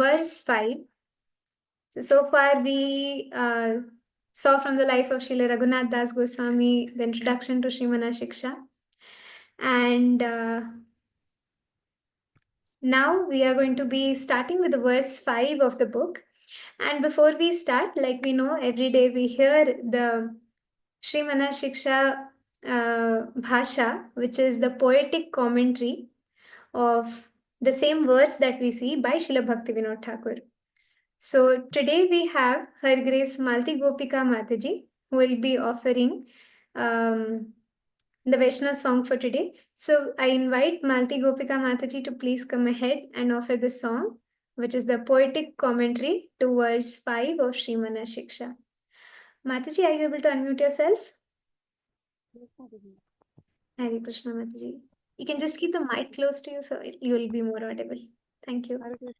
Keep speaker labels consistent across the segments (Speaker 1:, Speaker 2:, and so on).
Speaker 1: verse 5. So far we saw from the life of Srila Raghunath Das Goswami the introduction to Sri Manah-Siksa. And now we are going to be starting with the verse 5 of the book. And before we start, like we know, every day we hear the Sri Manah-Siksa Bhasha, which is the poetic commentary of the same verse that we see by Srila Bhakti Vinod Thakur. So today we have Her Grace Malti Gopika Mataji, who will be offering the Vaishnava song for today. So I invite Malti Gopika Mataji to please come ahead and offer the song, which is the poetic commentary to verse 5 of Sri Manah-Siksa. Mataji, are you able to unmute yourself?
Speaker 2: Yes, Mataji.
Speaker 1: Hare Krishna, Mataji. You can just keep the mic close to you so you will be more audible. Thank you.
Speaker 2: Hare Krishna.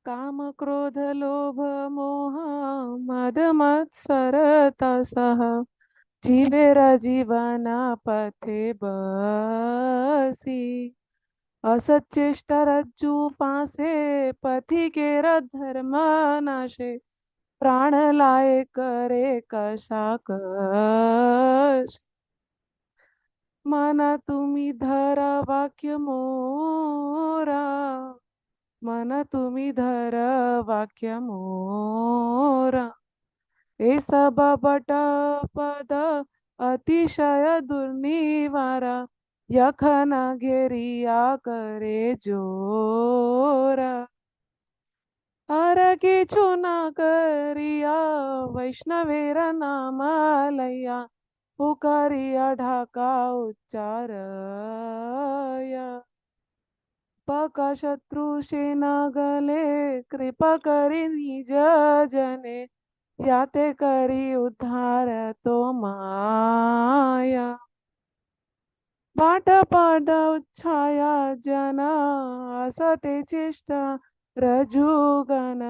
Speaker 2: काम क्रोध लोभ मोह मद मत्सरता सह जीवेरा जीवना पथे बसी असचेष्टा रज्जु फांसे पथि केरा धर्म नाशे प्राण लाए करे कशा कश मना तुम्ही धरा वाक्य मोरा मन तुम्ही धर वाक्य मोरा ए सब बट पद अतिशय दुर्निवारा यखन घेरिया करे जोरा हर किछु न करिया वैष्णवेरा नामालया पुकारिया ढाका उच्चारया पका शत्रु सेना गले कृपा करी निज जने याते करी उद्धार तो माया पाठ पाठ उच्छाया जना असते चेष्टा रजुगण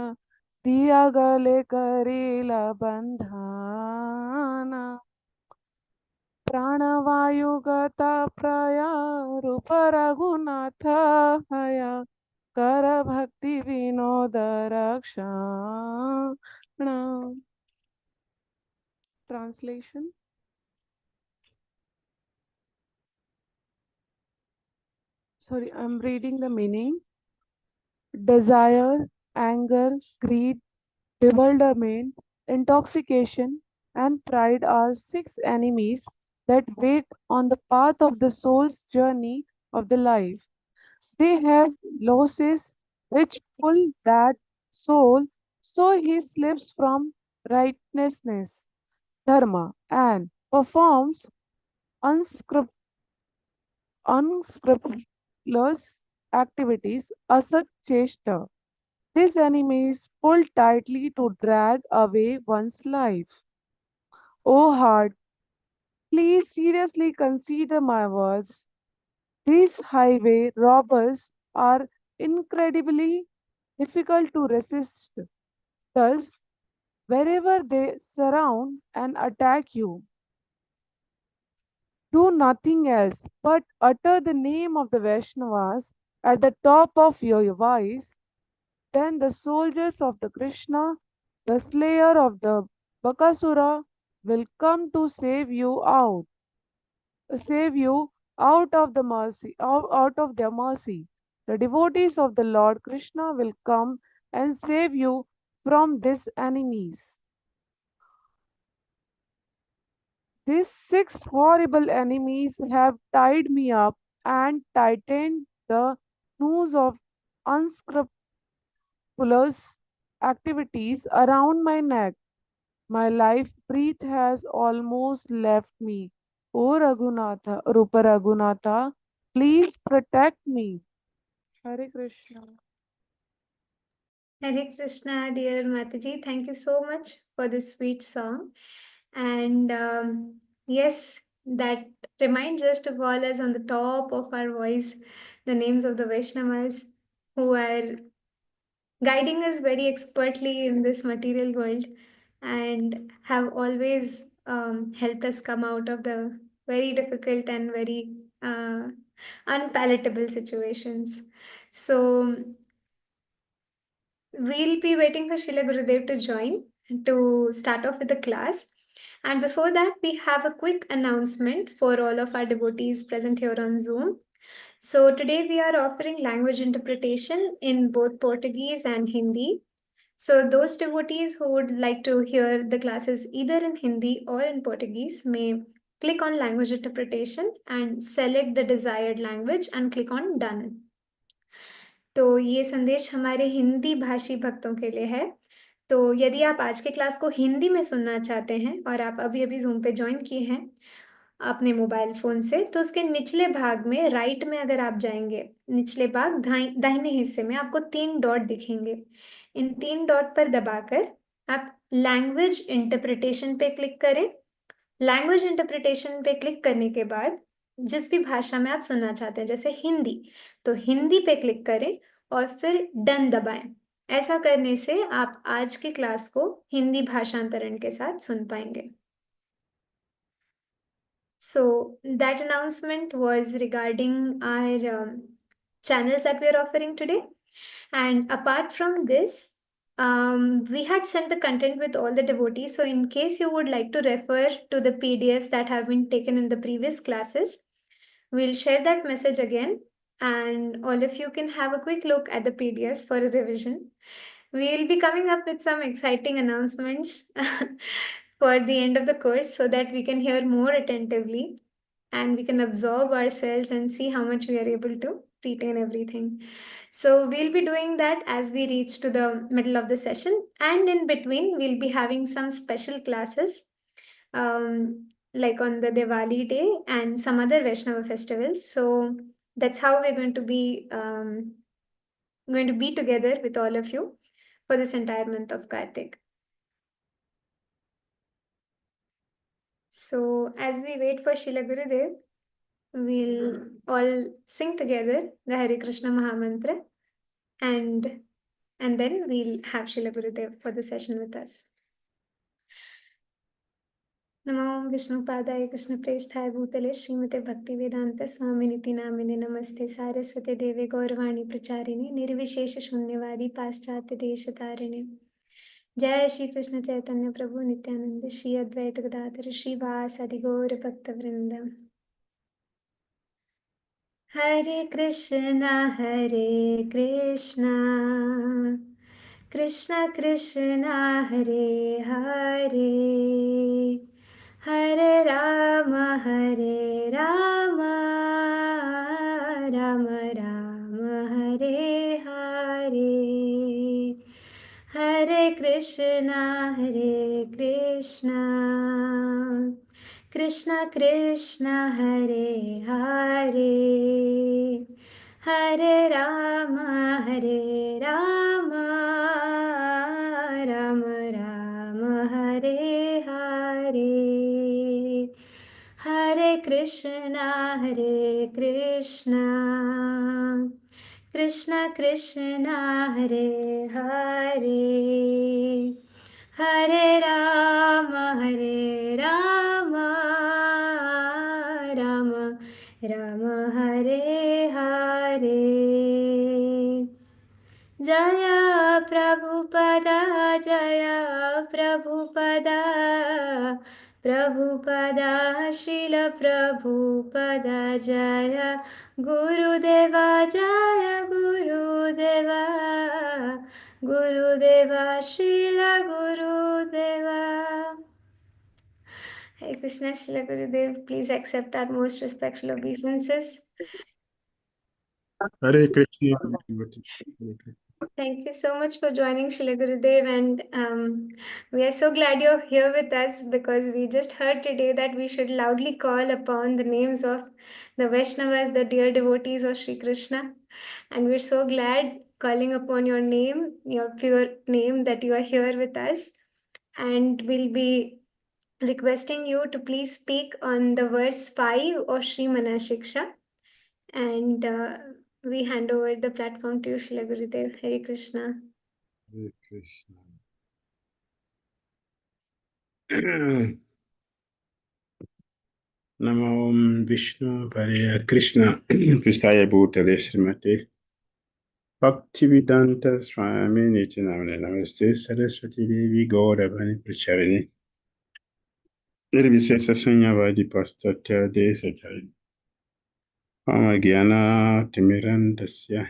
Speaker 2: दिया गले करीला बंधना प्राणवायुगता प्रया रूप रघुनाथ हया कर भक्ति विनोद रक्षण. Translation. Sorry, I'm reading the meaning. Desire, anger, greed, bewilderment, intoxication, and pride are six enemies that wait on the path of the soul's journey of the life. They have losses which pull that soul so he slips from righteousness, dharma, and performs unscrupulous activities, asat chesta. These enemies pull tightly to drag away one's life. O heart, please seriously consider my words. These highway robbers are incredibly difficult to resist. Thus, wherever they surround and attack you, do nothing else but utter the name of the Vaishnavas at the top of your voice. Then the soldiers of the Krishna, the slayer of the Bakasura, will come to save you out of their mercy. The devotees of the Lord Krishna will come and save you from these enemies. These six horrible enemies have tied me up and tightened the noose of unscrupulous activities around my neck. My life breath has almost left me. O Raghunatha, Rupa Raghunatha, please protect me. Hare Krishna.
Speaker 1: Hare Krishna, dear Mataji. Thank you so much for this sweet song. And yes, that reminds us to call us on the top of our voice the names of the Vaishnavas who are guiding us very expertly in this material world and have always helped us come out of the very difficult and very unpalatable situations. So we'll be waiting for Srila Gurudev to join to start off with the class. And before that, we have a quick announcement for all of our devotees present here on Zoom. So today we are offering language interpretation in both Portuguese and Hindi. So those devotees who would like to hear the classes either in Hindi or in Portuguese may click on language interpretation and select the desired language and click on done. तो ये संदेश हमारे हिंदी भाषी भक्तों के लिए है। तो यदि आप आज के क्लास को हिंदी में सुनना चाहते हैं और आप अभी-अभी ज़ूम पे जॉइन किए हैं अपने मोबाइल फ़ोन से, तो उसके निचले भाग में राइट में अगर आप जाएँगे, निचले भाग दाहिने हिस्से में आपको 3 डॉट दिखेंगे। इन 3 डॉट पर दबाकर आप लैंग्वेज इंटरप्रिटेशन पे क्लिक करें। लैंग्वेज इंटरप्रिटेशन पे क्लिक करने के बाद जिस भी भाषा में आप सुनना चाहते हैं, जैसे हिंदी, तो हिंदी पे क्लिक करें और फिर डन दबाएं। ऐसा करने से आप आज के क्लास को हिंदी भाषांतरण के साथ सुन पाएंगे। So that announcement was regarding our channels that we are offering today. And apart from this, we had sent the content with all the devotees. So in case you would like to refer to the PDFs that have been taken in the previous classes, we'll share that message again. And all of you can have a quick look at the PDFs for a revision. We'll be coming up with some exciting announcements for the end of the course so that we can hear more attentively and we can absorb ourselves and see how much we are able to retain everything. So we'll be doing that as we reach to the middle of the session, and in between we'll be having some special classes like on the Diwali day and some other Vaishnava festivals. So that's how we're going to be together with all of you for this entire month of Kartik. So as we wait for Srila Gurudev, we'll all sing together the Hare Krishna Mahamantra, and then we'll have Srila Gurudev for the session with us. नमो विष्णुपादाय कृष्णप्रेष्ठाय भूतले श्रीमते भक्तिवेदांत स्वामिनिति नामिने नमस्ते सारस्वते देवे गौरवाणी प्रचारिणे निर्विशेष शून्यवादी पाश्चात्य देशतारिणे जय श्री कृष्ण चैतन्य प्रभु नित्यानंद श्री अद्वैत गदाधर श्रीवासादि गौर भक्तवृंद। हरे कृष्णा कृष्ण कृष्णा हरे हरे हरे राम राम राम हरे हरे हरे कृष्णा कृष्ण कृष्ण हरे हरे हरे राम राम राम हरे हरे हरे कृष्णा कृष्ण कृष्ण हरे हरे हरे राम राम राम हरे हरे जय प्रभुपदा प्रभुपदा शिल प्रभुपदा जय गुरुदेवा गुरुदेवा शिल गुरुदेवा। Hare Krishna, Shila Gurudev, please accept our most respectful obeisances.
Speaker 3: Hare Krishna. Hare Krishna.
Speaker 1: Thank you so much for joining, Shila Gurudev, and we are so glad you're here with us because we just heard today that we should loudly call upon the names of the Vaishnavas, the dear devotees of Shri Krishna, and we're so glad calling upon your name, your pure name, that you are here with us, and we'll be requesting you to please speak on the verse 5 of Sri Manah-Siksa, and we hand over the platform to you, Shila Gurudev. Hare Krishna.
Speaker 3: Hare Krishna. Namo Vishnu Hare Krishna Pristaya Bhutale Srimate Bhaktivedanta Swami Nityanamane Namaste Saraswati Devi Gauravani Pracharini Nirvisesa Sunyavadi Pastatya Desatari Mama Gyana Timirandasya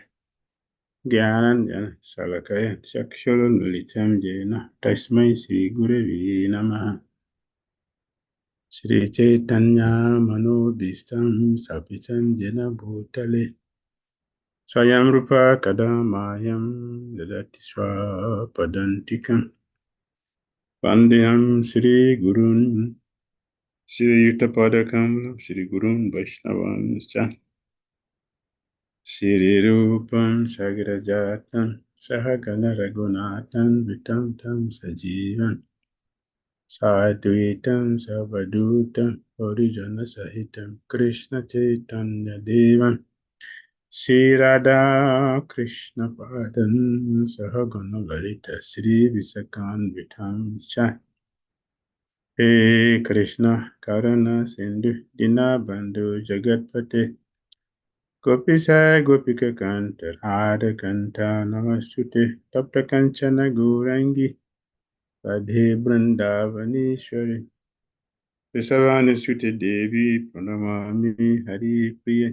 Speaker 3: Gyanandjana Salakaya Chakshurun Nulitam Jena Tasmai Sri Guruvi Namaha Sri Chaitanya Manobhistam Sapitam Jena Bhutale Swayam Rupa Kadamayam Dadati Swapadantikam Vandeham Sri Gurun Sri Yutapadakam Sri Gurun Vaishnavanscha Sri Rupam Sagrajatam Sahagana Raghunathan Vitam Tam Sajivan Sadhuitam Savadutam Harijana Sahitam Krishna Chaitanya Devan Sri Radha Krishna Padan Sahagana Lalita Sri Visakan Vitam Cha He Krishna Karana Sindhu Dinabandhu Jagatpate Gopisa Gopika Kanta Radha Kanta Namastute Tapta Kanchana Gourangi Radhe Vrindavaneshwari Visavani Sute Devi Pranamami Hari Priya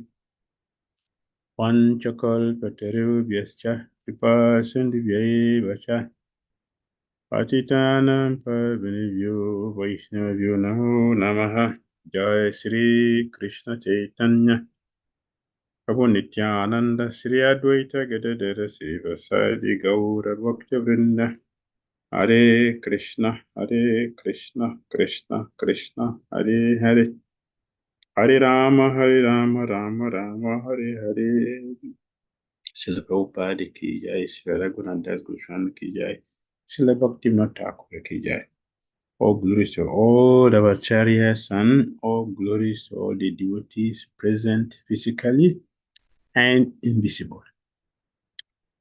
Speaker 3: Panchakal Vyascha Kripa Sindhivya Vacha Patitanam Pavanivyo Vaishnavyo Namo Namaha Jai Sri Krishna Chaitanya Prabhu Nityananda Sri Advaita Gadadara Seva Sadi Gaura Bhakta Vrinda Hare Krishna Krishna Krishna Hare Hare Hare Rama Rama Rama Hare Hare Srila Prabhupada ki jai, Srila Raghunath Das Goswami ki jai, Srila Bhakti Thakur ki jai. All glories to all our acharyas and all glories to all the devotees present physically and invisible.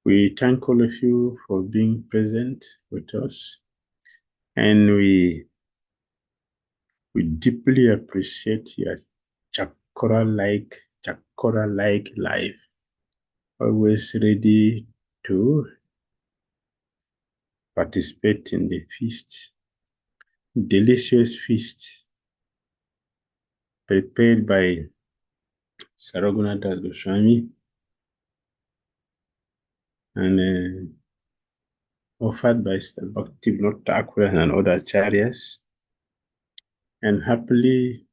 Speaker 3: We thank all of you for being present with us, and we deeply appreciate your chakra-like life, always ready to participate in the feast, delicious feast prepared by Saraguna Das Goswami and offered by Bhakti Thakur and other acharyas, and happily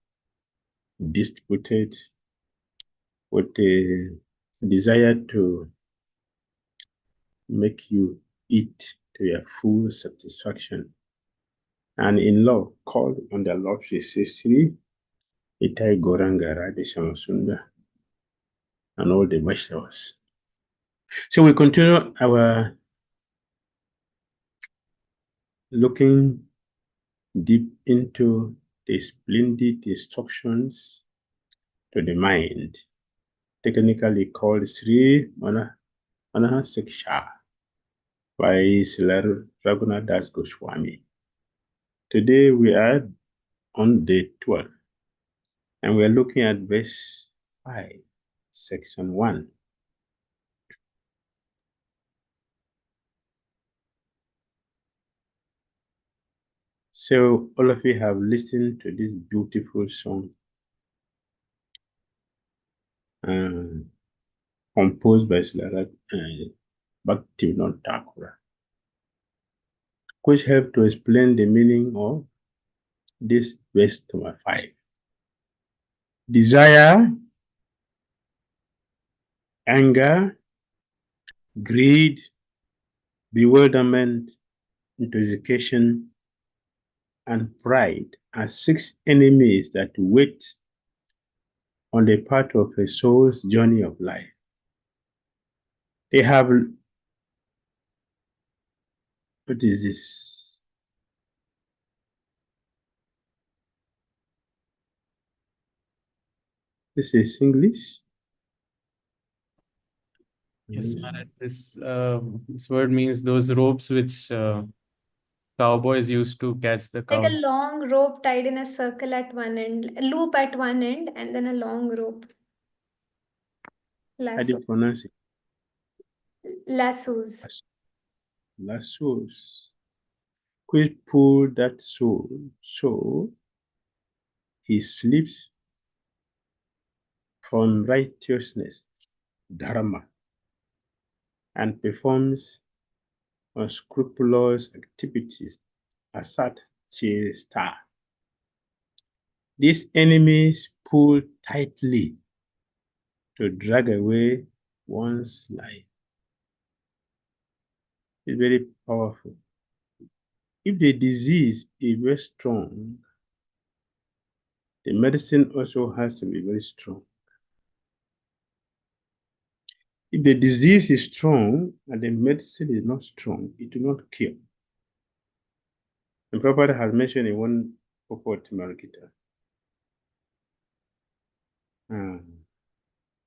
Speaker 3: distributed with a desire to make you eat to your full satisfaction. And in love, called on the Lord Sri Itai Goranga Radhe Shamasunda and all the Vaishnavas. So we continue our looking deep into the splendid instructions to the mind, technically called Sri Manah-Siksa by Srila Raghunath Das Goswami. Today we are on day 12, and we are looking at verse 5, section 1. So all of you have listened to this beautiful song composed by Srila Bhakti Thakur, which help to explain the meaning of this verse number 5. Desire, anger, greed, bewilderment, intoxication, and pride are 6 enemies that wait on the path of a soul's journey of life. They have, what is this? This is English?
Speaker 4: Yes, Maharaj. This word means those ropes which cowboys used to catch the
Speaker 1: Like a
Speaker 4: cows.
Speaker 1: long rope tied in a circle at one end, a loop at one end, and then a long rope.
Speaker 3: How do you
Speaker 1: Lasso.
Speaker 3: pronounce it?
Speaker 1: lassos.
Speaker 3: Lassos, which pull that soul, so he slips from righteousness, dharma, and performs unscrupulous activities, asat chesta. These enemies pull tightly to drag away one's life. It's very powerful. If the disease is very strong, the medicine also has to be very strong. If the disease is strong and the medicine is not strong, it will not cure. And Prabhupada has mentioned in one purport Margita.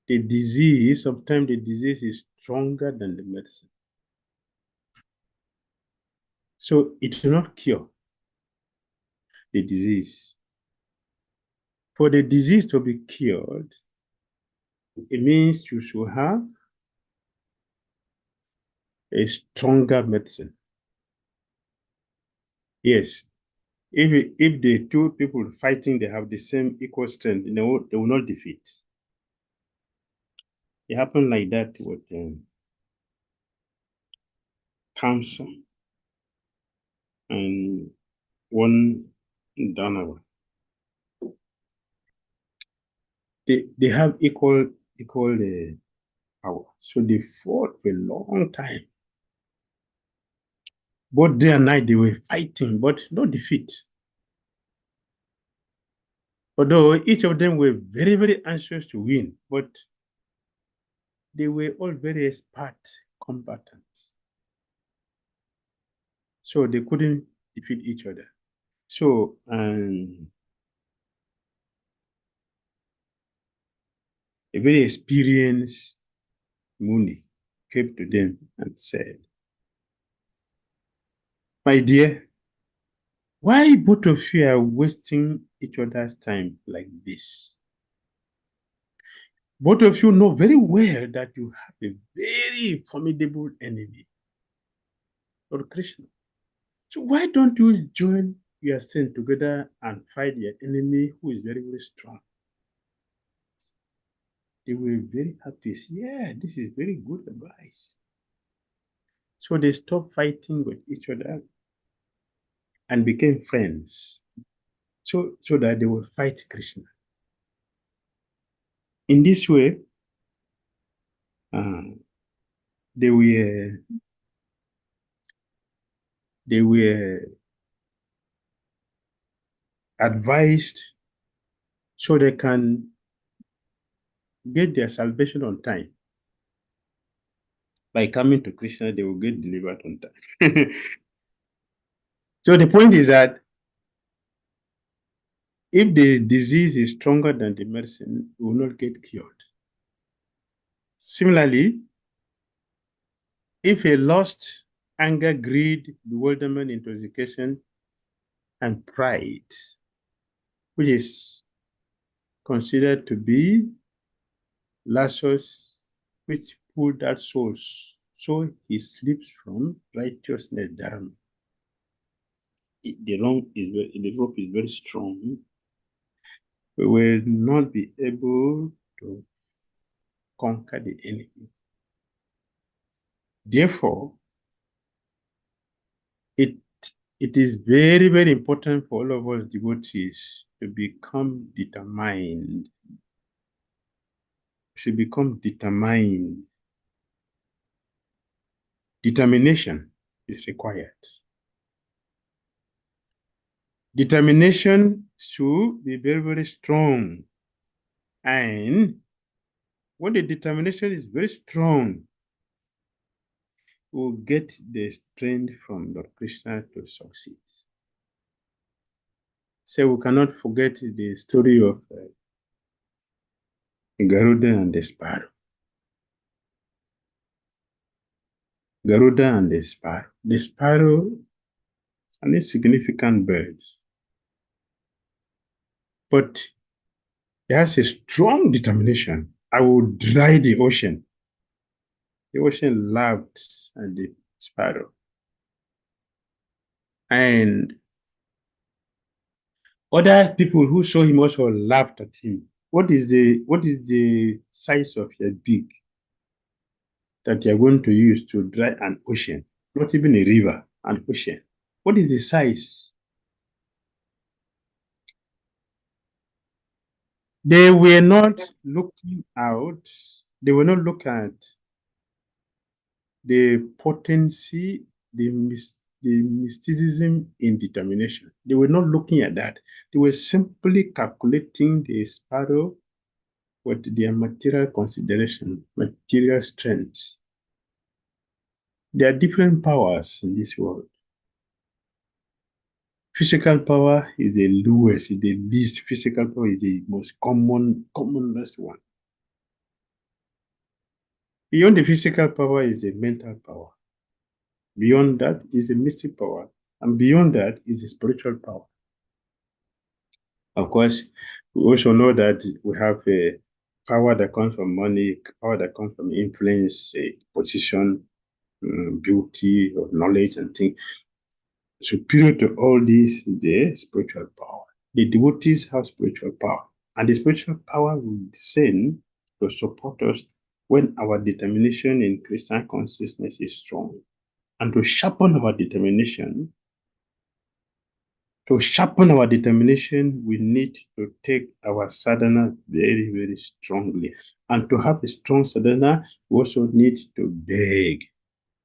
Speaker 3: The disease, sometimes the disease is stronger than the medicine. So it will not cure the disease. For the disease to be cured, it means you should have a stronger medicine. Yes, if the two people fighting, they have the same equal strength, they will not defeat. It happened like that with cancer and one Damodara. They have equal power. So they fought for a long time. Both day and night they were fighting, but no defeat. Although each of them were very, very anxious to win, but they were all very expert combatants. So they couldn't defeat each other. So a very experienced Muni came to them and said, "My dear, why both of you are wasting each other's time like this? Both of you know very well that you have a very formidable enemy, Lord Krishna. So why don't you join your strength together and fight your enemy who is very, very strong?" They were very happy. Yeah, this is very good advice. So they stopped fighting with each other and became friends. So that they will fight Krishna. In this way, they were advised so they can get their salvation on time. By coming to Krishna, they will get delivered on time. So the point is that if the disease is stronger than the medicine, it will not get cured. Similarly, if a lust, anger, greed, bewilderment, intoxication, and pride, which is considered to be lassos, which pull that soul, so he slips from righteousness, dharma. The rope is very strong. We will not be able to conquer the enemy. Therefore, it is very, very important for all of us devotees to become determined. We should become determined. Determination is required. Determination should be very, very strong. And when the determination is very strong, we'll get the strength from Lord Krishna to succeed. So we cannot forget the story of Garuda and the sparrow. Garuda and the sparrow. The sparrow is an insignificant bird, but it has a strong determination. I will dry the ocean The ocean laughed at the sparrow. And other people who saw him also laughed at him. What is the size of your beak that you're going to use to dry an ocean? Not even a river, an ocean. What is the size? They were not looking out. They were not looking at the potency, the mysticism in determination. They were not looking at that. They were simply calculating the sparrow with their material consideration, material strength. There are different powers in this world. Physical power is the lowest, is the least. Physical power is the most commonest one. Beyond the physical power is the mental power. Beyond that is the mystic power. And beyond that is the spiritual power. Of course, we also know that we have a power that comes from money, power that comes from influence, position, beauty, or knowledge, and things. Superior to all this is the spiritual power. The devotees have spiritual power, and the spiritual power will descend to support us when our determination in Christian consciousness is strong. And to sharpen our determination, we need to take our sadhana very, very strongly. And to have a strong sadhana, we also need to beg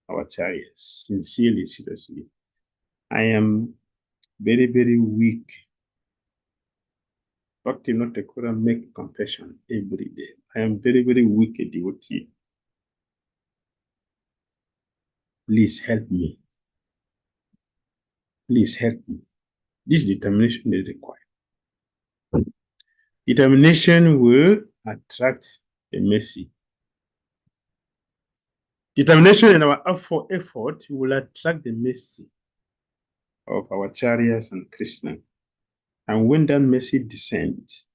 Speaker 3: our chariots sincerely, seriously. I am very, very weak. Bhakti not a Kura make confession every day. I am very, very weak a devotee. Please help me. Please help me. This determination is required. Determination will attract the mercy. Determination in our effort will attract the mercy of our chariots and Krishna. And when that mercy descends,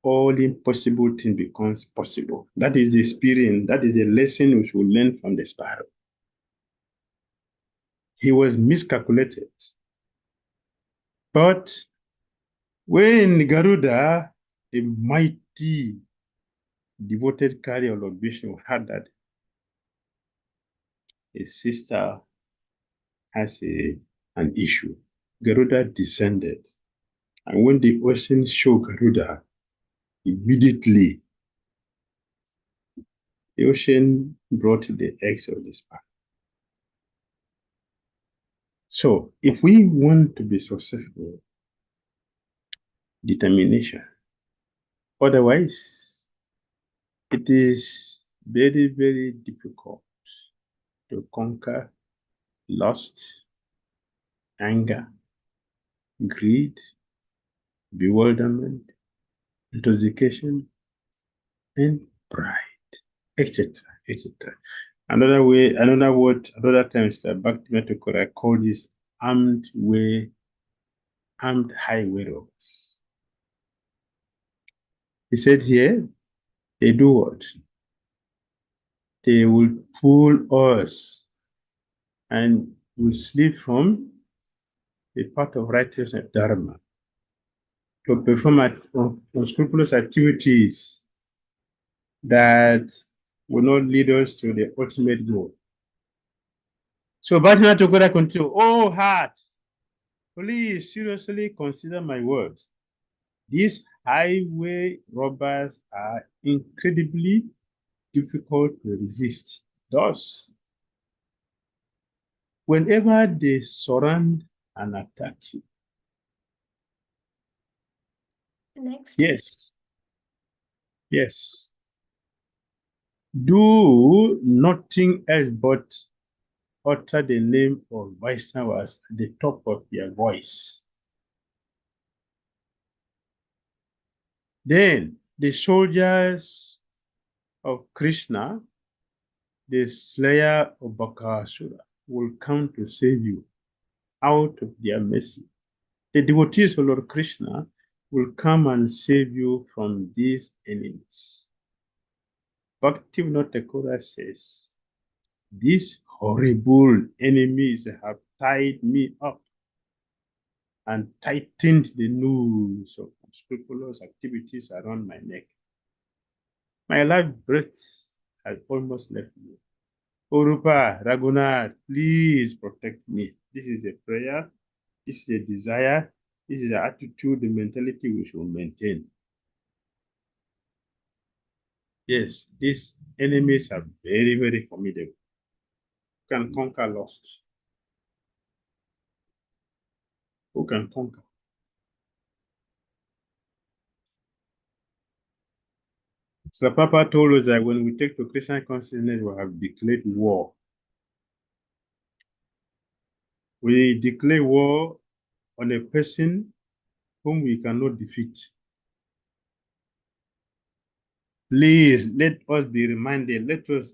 Speaker 3: all impossible thing becomes possible. That is the experience, that is the lesson we should learn from the sparrow. He was miscalculated. But when Garuda, the mighty devoted carrier of Vishnu, heard that his sister has an issue, Garuda descended. And when the ocean showed Garuda, immediately the ocean brought the eggs of the sparrow. So if we want to be successful, determination. Otherwise, it is very, very difficult to conquer lust, anger, greed, bewilderment, intoxication, and pride, etc., etc. Another times that Bhakti Kura called this armed highway robbers. He said here, they do what? They will pull us and will slip from the path of righteousness, dharma, to perform unscrupulous activities that will not lead us to the ultimate goal. So Bhakti Thakur continue, oh heart, please seriously consider my words. These highway robbers are incredibly difficult to resist. Thus, whenever they surround and attack you,
Speaker 1: Next.
Speaker 3: Yes. Do nothing else but utter the name of Vaishnavas at the top of your voice. Then the soldiers of Krishna, the slayer of Bakasura, will come to save you out of their mercy. The devotees of Lord Krishna will come and save you from these enemies. Bhakti Thakur says, These horrible enemies have tied me up and tightened the noose of unscrupulous activities around my neck. My life breath has almost left me. Orupa, Raghunath, please protect me. This is a prayer. This is a desire. This is an attitude, the mentality we should maintain. Yes, these enemies are very, very formidable. Who can conquer lust? Who can conquer? So Papa told us that when we take to Christian consciousness, we have declared war. We declare war on a person whom we cannot defeat. Please let us be reminded, let us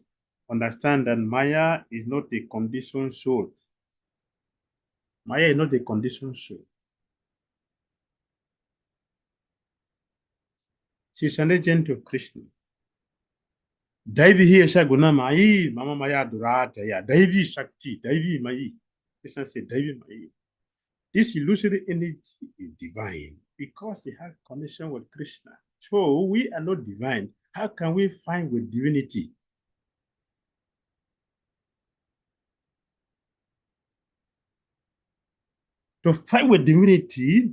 Speaker 3: understand that Maya is not a conditioned soul. Maya is not a conditioned soul. She is an agent of Krishna. Daivi hi Shaguna Mai, Mama Maya Durata, Daivi Shakti, Daivi Mai. Krishna said, Daivi Mai. This illusory energy is divine because it has connection with Krishna. So we are not divine. How can we find with divinity? To fight with divinity,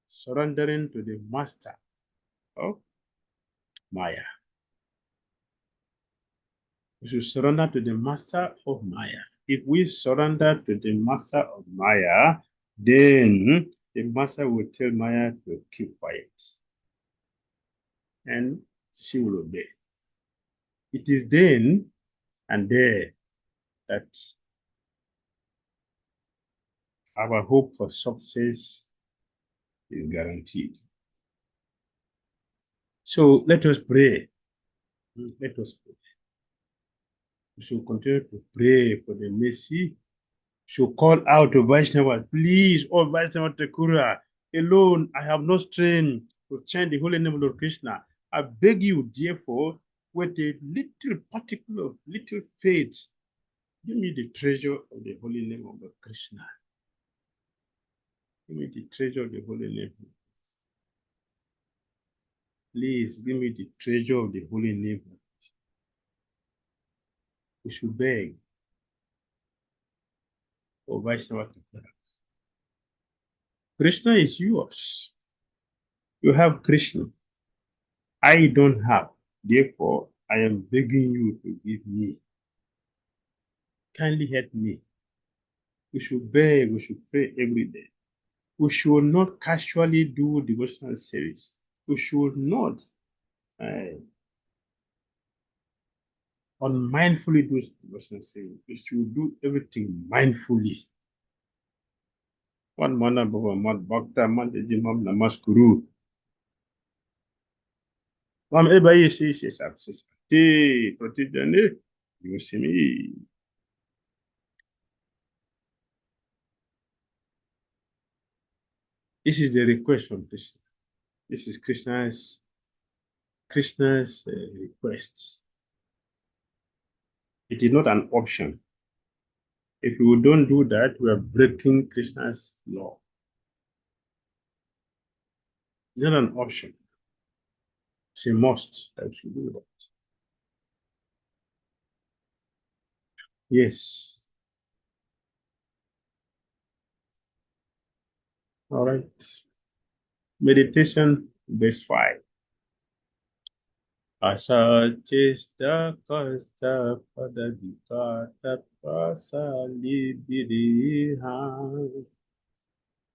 Speaker 3: surrendering to the master of Maya. We should surrender to the master of Maya. If we surrender to the master of Maya, then the master will tell Maya to keep quiet. And she will obey. It is then and there that our hope for success is guaranteed. So let us pray. Let us pray. We should continue to pray for the mercy. We should call out to Vaishnavas, please, all Vaishnava Thakura, alone I have no strength to chant the holy name of Lord Krishna. I beg you, therefore, with a little particular, little faith, give me the treasure of the holy name of Lord Krishna. Give me the treasure of the holy name. Please give me the treasure of the holy name. We should beg for Vaishnava Thakura. Krishna is yours. You have Krishna. I don't have. Therefore, I am begging you to give me. Kindly help me. We should beg, we should pray every day. We should not casually do devotional service. We should not unmindfully do devotional service. We should do everything mindfully. One mana baba mat bhakta man ejimam namaskuru. Mam ebayi si success. Hey, protijane, you see me. This is the request from Krishna. This is Krishna's request. It is not an option. If we don't do that, we are breaking Krishna's law. It's not an option. It's a must that we should do that. Yes. All right. Meditation, base 5. Asachista kasta padadikata pasalibiriha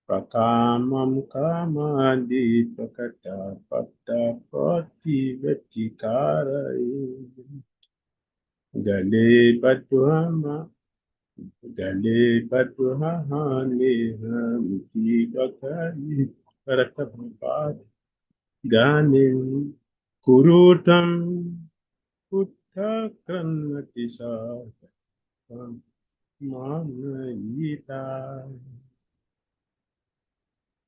Speaker 3: prakamam kamadi prakata patta prativetikarai gale patuhama gale patuhahane miti bakari paratabhat ganim kurutam Uttha Kranati Satam Manah-Siksa.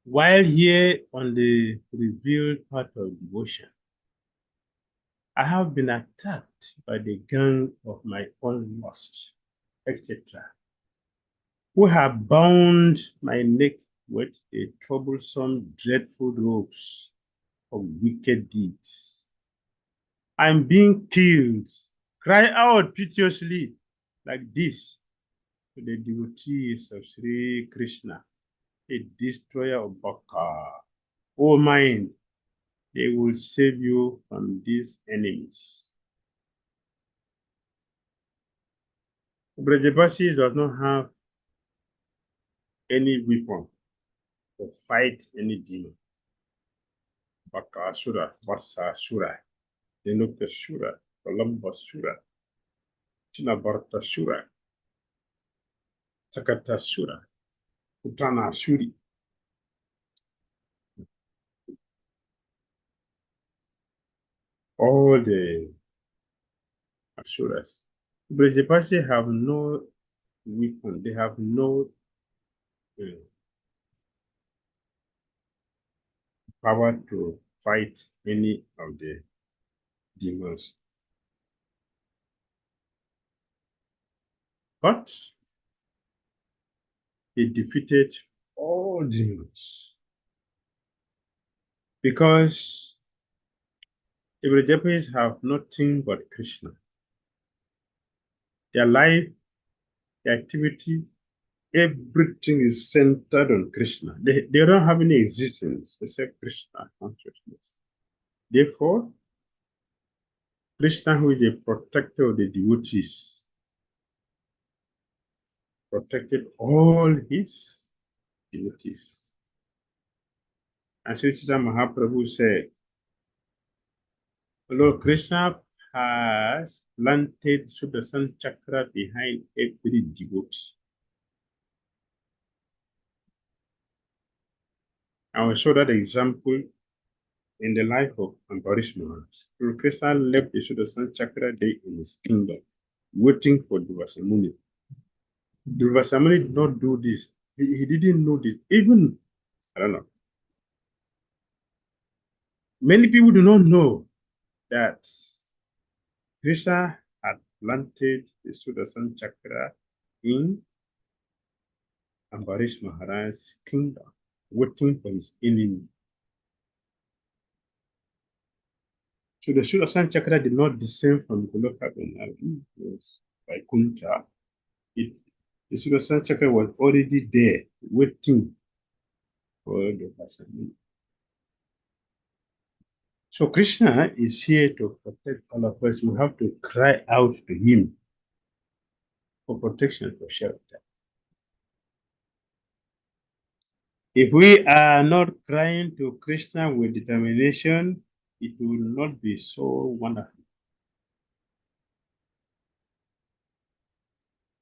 Speaker 3: While here on the revealed part of devotion, I have been attacked by the gang of my own lust, etc., who have bound my neck with a troublesome, dreadful ropes of wicked deeds. I'm being killed. Cry out piteously like this to the devotees of Sri Krishna, a destroyer of Bhakti. O mind, they will save you from these enemies. Brajapasi does not have any weapon to fight any demon. Bakasura, Vatsasura, Denukasura, Columbusura, Chinabartasura, Sakatasura, Uttanasuri. All the Asuras. Brajapasi have no weapon. They have no power to fight any of the demons. But he defeated all demons because the Brajapis have nothing but Krishna. Their life, their activity, everything is centered on Krishna. They don't have any existence except Krishna consciousness. Therefore, Krishna, who is a protector of the devotees, protected all his devotees. And Sri Chaitanya Mahaprabhu said, Lord Krishna has planted Sudarshan Chakra behind every devotee. I will show that example in the life of Ambarish Maharaj. Lord Krishna left the Sudarshan Chakra there in his kingdom, waiting for Durvasamuni. Durvasamuni did not do this. He didn't know this. Even, I don't know. Many people do not know that Krishna had planted the Sudarshan Chakra in Ambarish Maharaj's kingdom, waiting for his enemy. So the Sudarshan Chakra did not descend from Goloka Vrindavan, it was by Kunta. The Sudarshan Chakra was already there, waiting for the Vasamuni. So Krishna is here to protect all of us. We have to cry out to him for protection, for shelter. If we are not crying to Krishna with determination, it will not be so wonderful.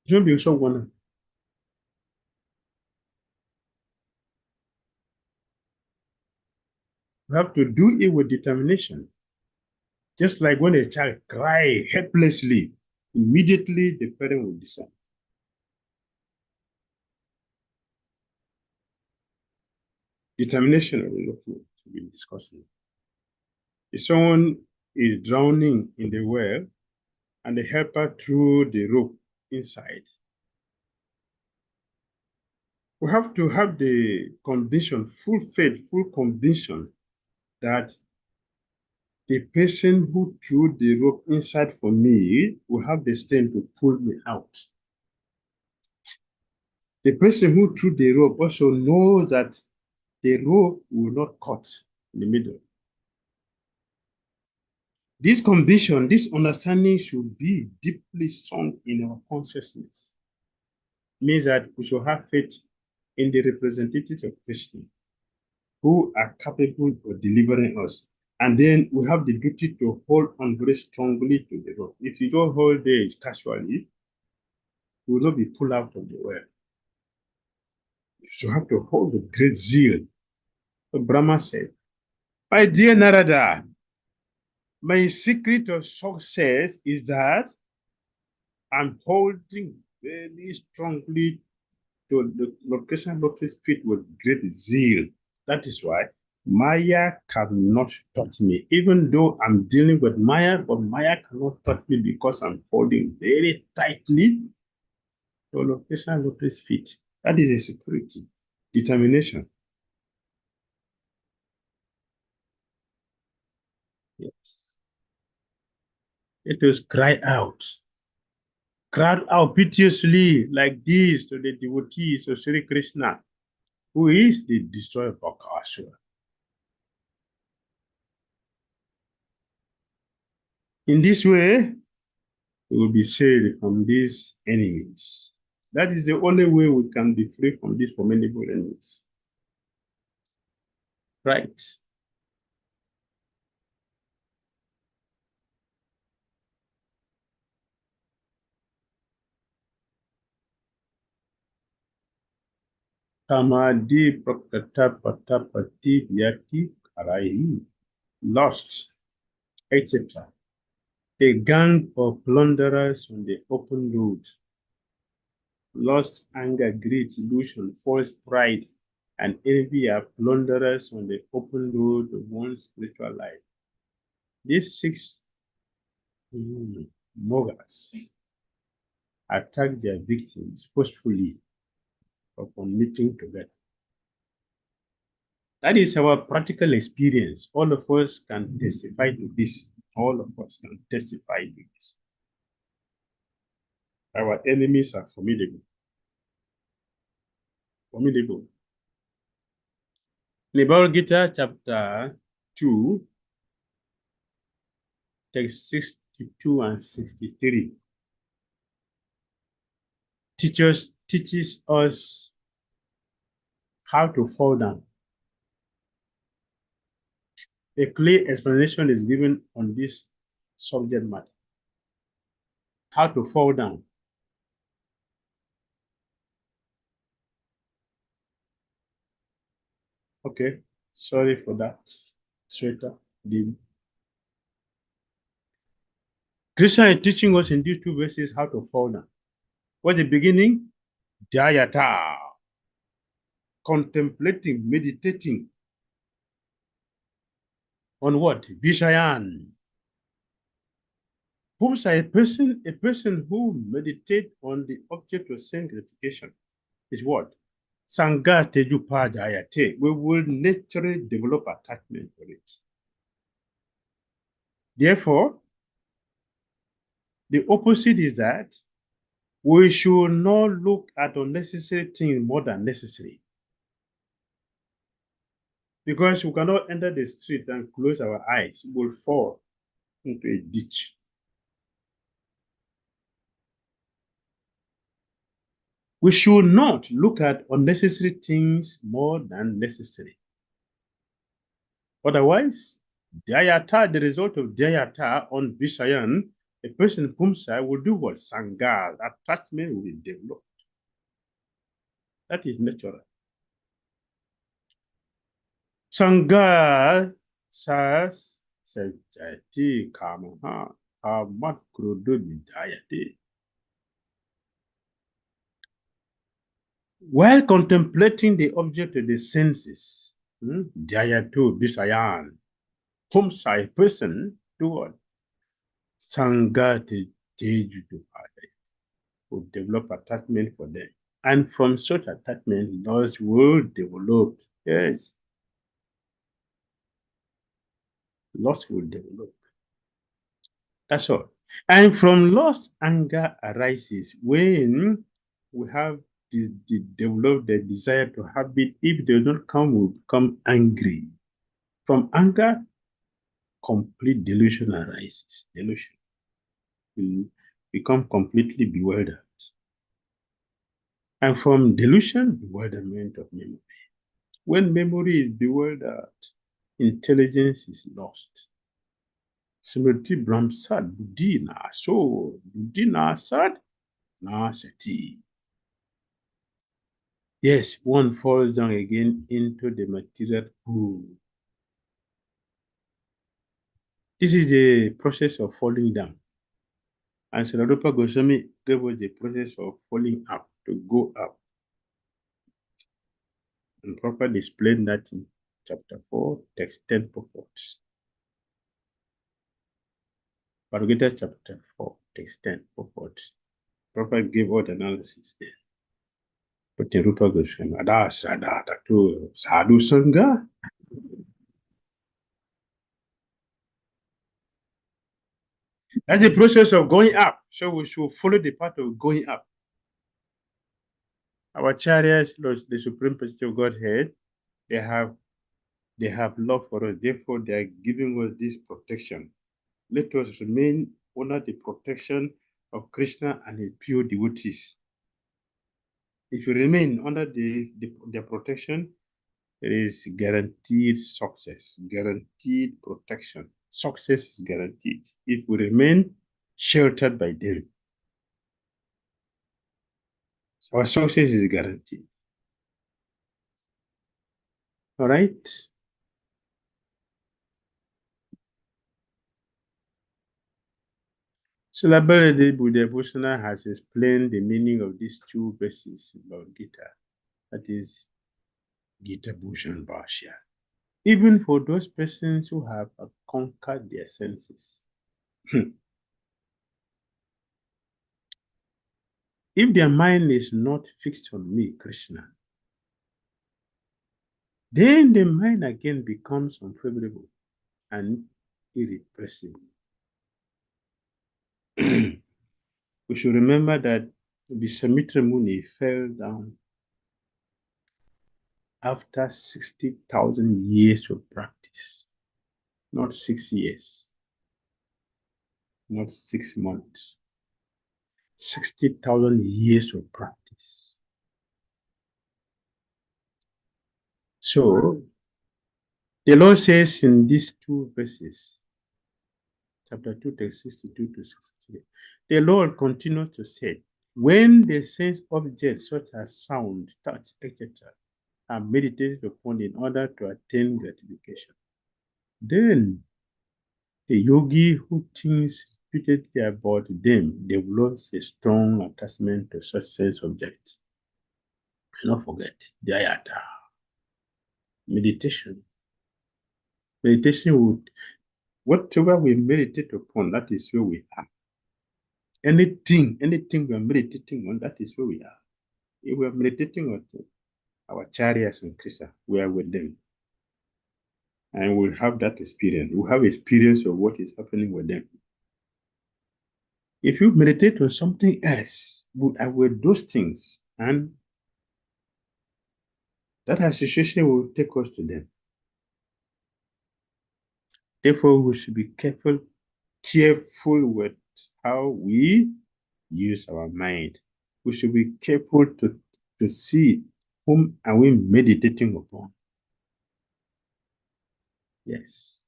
Speaker 3: It will be so wonderful. We have to do it with determination. Just like when a child cries helplessly, immediately the parent will decide. Determination we're looking to be discussing. If someone is drowning in the well and the helper threw the rope inside, we have to have the conviction, full faith, full conviction that the person who threw the rope inside for me will have the strength to pull me out. The person who threw the rope also knows that the rope will not cut in the middle. This conviction, this understanding should be deeply sunk in our consciousness. It means that we should have faith in the representatives of Krishna who are capable of delivering us. And then we have the duty to hold on very strongly to the rope. If you don't hold it casually, you will not be pulled out of the well. You have to hold with great zeal. So Brahma said, my dear Narada, my secret of success is that I'm holding very strongly to the Lord Krishna Lotus feet with great zeal. That is why Maya cannot touch me, even though I'm dealing with Maya, but Maya cannot touch me because I'm holding very tightly to location lotus feet. That is a security, determination. Yes. It was cry out piteously like this to the devotees of Sri Krishna, who is the destroyer of Bakasura. In this way, we will be saved from these enemies. That is the only way we can be free from these formidable enemies. Right. Tamadi prakata patapati vyati karai, lost, etc. A gang of plunderers on the open road. Lust, anger, greed, illusion, false pride, and envy are plunderers on the open road of one's spiritual life. These six mogas attack their victims forcefully upon meeting together. That is our practical experience. All of us can testify to this. All of us can testify to this. Our enemies are formidable. Formidable. In the Bhagavad Gita, chapter 2, text 62 and 63, teaches us how to fall down. A clear explanation is given on this subject matter. How to fall down. Okay, sorry for that. Sweater. Krishna is teaching us in these two verses how to fall down. What's the beginning? Dhyayata. Contemplating, meditating on what? Vishayan. Whom's a person who meditates on the object of sense gratification is what? Sangha tejupa dhyayate. We will naturally develop attachment for it. Therefore, the opposite is that we should not look at unnecessary things more than necessary. Because we cannot enter the street and close our eyes, we will fall into a ditch. We should not look at unnecessary things more than necessary. Otherwise, dhyayata, the result of dhyayata on Vishayan, a person pumsa will do what? Sangha, attachment will be developed. That is natural. Sangha says, Sajati Kamaha, Kamat Krudu Dhyayati. While contemplating the object of the senses, Dhyayatu Visayan, pumsa, a person do what? Sangha Tejudu will develop attachment for them. And from such attachment, laws will develop. Yes. Laws will develop. That's all. And from lust, anger arises when we have developed the desire to have it. If they don't come, we become angry. From anger, complete delusion arises. Delusion will become completely bewildered. And from delusion, bewilderment of memory. When memory is bewildered, intelligence is lost. Smriti Brahmsad Buddhi na so, Buddhi na sad na sati. Yes, one falls down again into the material pool. This is the process of falling down. And Sri Goswami gave us the process of falling up, to go up. And properly explain that in chapter 4, text 10 purports. Bhagavad Gita chapter 4, text 10 purports. Prabhupada gave all the analysis there. But in Rupa Goswami, to Sadhu Sangha. That's the process of going up. So we should follow the path of going up. Our chariots, the Supreme Personality of Godhead, they have love for us. Therefore, they are giving us this protection. Let us remain under the protection of Krishna and his pure devotees. If you remain under their protection, there is guaranteed success, guaranteed protection. Success is guaranteed if we remain sheltered by them. So our success is guaranteed. All right? Srila Baladev Buddha has explained the meaning of these two verses about Gita. That is Gita Bhushan Bhashya. Even for those persons who have conquered their senses. If their mind is not fixed on me, Krishna, then the mind again becomes unfavorable and irrepressible. We should remember that Vishwamitra Muni fell down after 60,000 years of practice, not 6 years, not 6 months, 60,000 years of practice. So, the Lord says in these two verses, chapter 2, text 62 to 63, the Lord continues to say, when the sense objects such as sound, touch, etc., are meditated upon in order to attain gratification, then the yogi who thinks repeatedly about them develops a strong attachment to such sense objects. Do not forget, dhyata, meditation. Meditation would, whatever we meditate upon, that is where we are. Anything we are meditating on, that is where we are. If we are meditating on our chariots and Krishna, we are with them. And we'll have that experience. We'll have experience of what is happening with them. If you meditate on something else, with those things, and that association will take us to them. Therefore, we should be careful with how we use our mind. We should be careful to see whom are we meditating upon. Yes.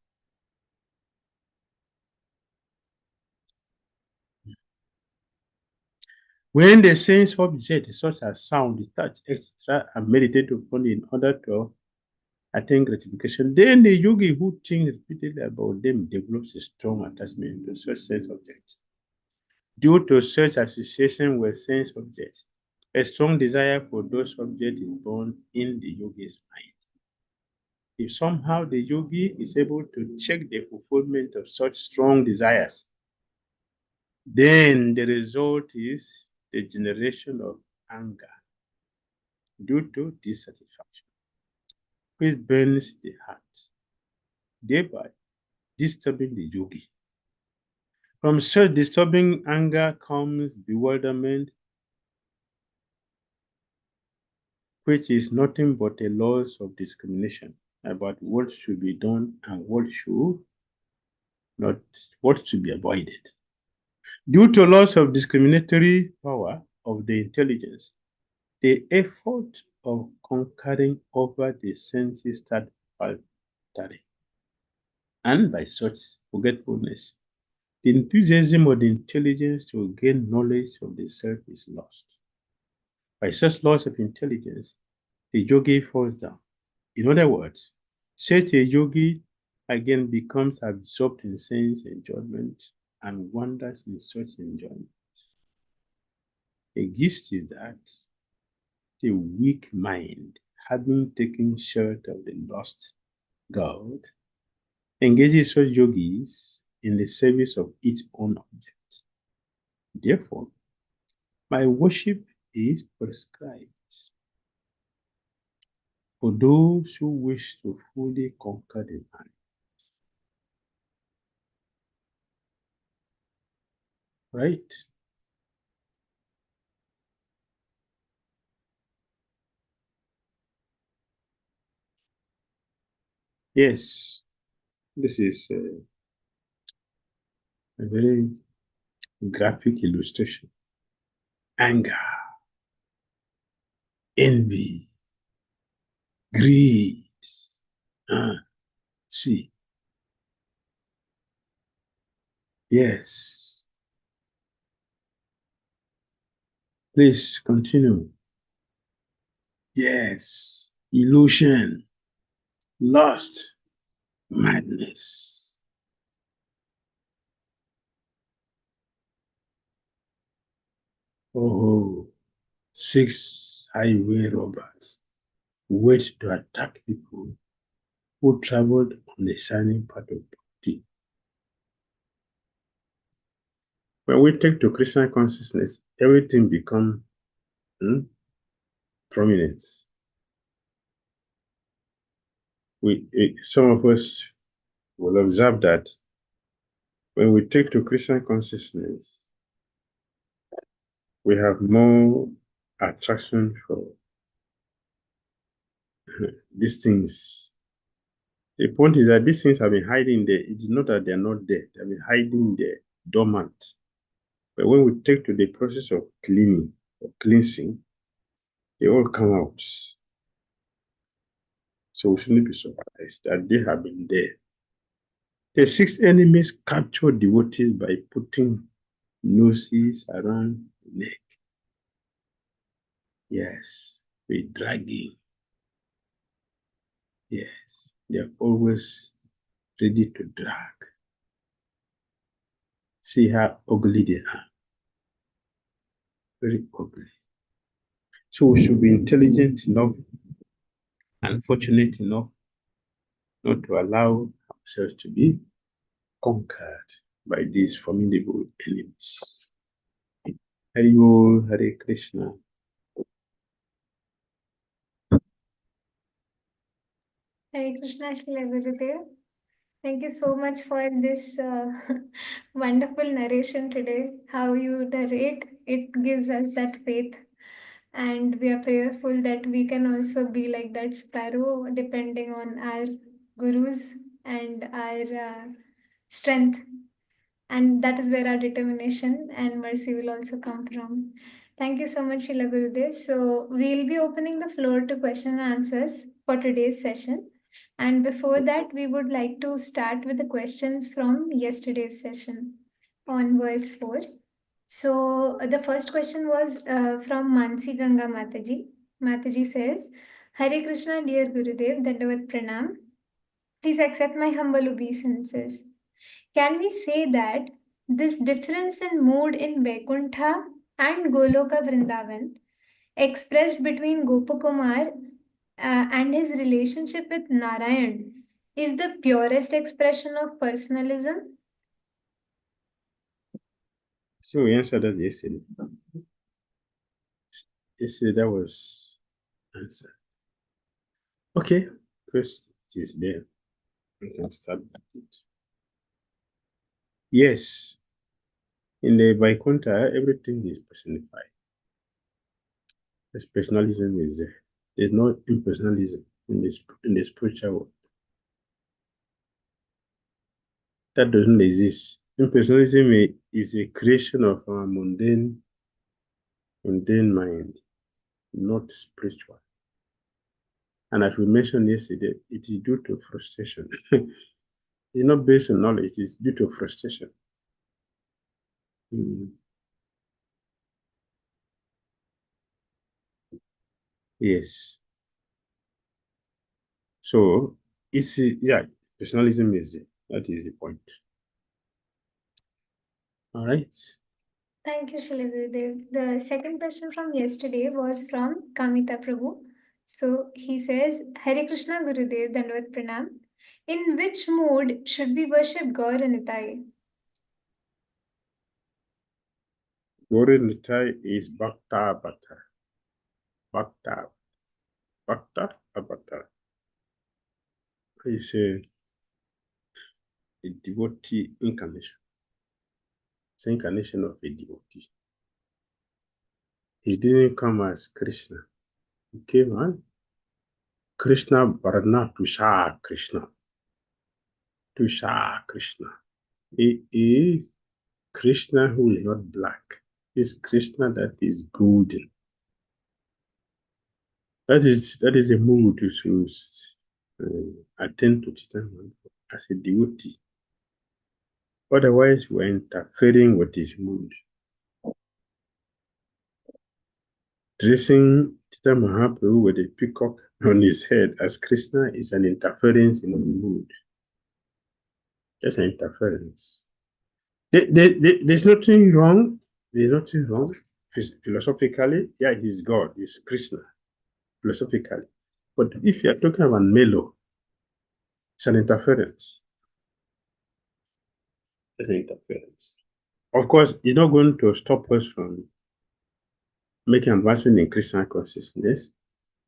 Speaker 3: When the sense object, such as sound, touch, etc., are meditated upon in order to attain gratification, then the yogi who thinks repeatedly about them develops a strong attachment to such sense objects. Due to such association with sense objects, a strong desire for those objects is born in the yogi's mind. If somehow the yogi is able to check the fulfillment of such strong desires, then the result is the generation of anger due to dissatisfaction, which burns the heart, thereby disturbing the yogi. From such disturbing anger comes bewilderment, which is nothing but a loss of discrimination about what should be done and what should be avoided. Due to loss of discriminatory power of the intelligence, the effort of conquering over the senses start faltering. And by such forgetfulness, the enthusiasm of the intelligence to gain knowledge of the self is lost. By such loss of intelligence, the yogi falls down. In other words, such a yogi again becomes absorbed in sense enjoyment and wanders in such enjoyment. The gist is that the weak mind, having taken shelter of the lust God engages such yogis in the service of its own object. Therefore, my worship is prescribed for those who wish to fully conquer the mind. Right? Yes, this is a very graphic illustration. Anger, envy, greed. See, yes. Please continue. Yes, illusion, lust, madness. Oh, 6 highway robbers wait to attack people who traveled on the shining path of Bhakti. When we take to Krishna consciousness, everything becomes prominent. Some of us will observe that when we take to Krishna consciousness, we have more attraction for these things. The point is that these things have been hiding there. It is not that they are not there. They have been hiding there, dormant. But when we take to the process of cleaning or cleansing, they all come out. So we shouldn't be surprised that they have been there. The 6 enemies capture devotees by putting nooses around the neck. Yes, by dragging. Yes, they are always ready to drag. See how ugly they are. Very ugly. So we should be intelligent enough and fortunate enough not to allow ourselves to be conquered by these formidable enemies. Hari Bol, Hare Krishna.
Speaker 1: Hare Krishna, Shri Gurudev. Thank you so much for this wonderful narration today. How you narrate, it gives us that faith. And we are prayerful that we can also be like that sparrow, depending on our gurus and our strength. And that is where our determination and mercy will also come from. Thank you so much, Shila Gurudev. So, we'll be opening the floor to question and answers for today's session. And before that, we would like to start with the questions from yesterday's session on verse 4. So, the first question was from Mansi Ganga Mataji. Mataji says, Hare Krishna, dear Gurudev, Dandavat Pranam. Please accept my humble obeisances. Can we say that this difference in mood in Vaikuntha and Goloka Vrindavan, expressed between Gopakumar and his relationship with Narayan, is the purest expression of personalism?
Speaker 3: So we answered that yesterday. Yesterday that was answered. Okay, first it is there. We can start with it. Yes, in the Vaikuntha, everything is personified. This personalism is there. There's no impersonalism in the spiritual world. That doesn't exist. Impersonalism is a creation of our mundane mind, not spiritual. And as we mentioned yesterday, it is due to frustration. It's not based on knowledge, it is due to frustration. Yes. So personalism is it. That is the point. All right.
Speaker 1: Thank you, Shilaguridev. The second question from yesterday was from Kamita Prabhu. So he says, Hare Krishna Gurudev, Dandavat Pranam. In which mood should we worship Gaur and Nitai?
Speaker 3: Gauri Nitai is Bhakta Avatar. Bhakta. Bhakta Avatar. It's a devotee incarnation. It's an incarnation of a devotee. He didn't come as Krishna. He came as Krishna Bharana Tusha Krishna. Tusha Krishna. He is Krishna who is not black. He is Krishna that is golden. That is a mood you should attend to Chaitanya as a devotee. Otherwise, we're interfering with his mood. Dressing Chaitanya Mahaprabhu with a peacock on his head as Krishna is an interference in the mood. Just an interference. There's nothing wrong. There's nothing wrong. Philosophically, yeah, he's God, he's Krishna, philosophically. But if you're talking about Melo, it's an interference. It's an interference. Of course, it's not going to stop us from making advancement in Christian consciousness,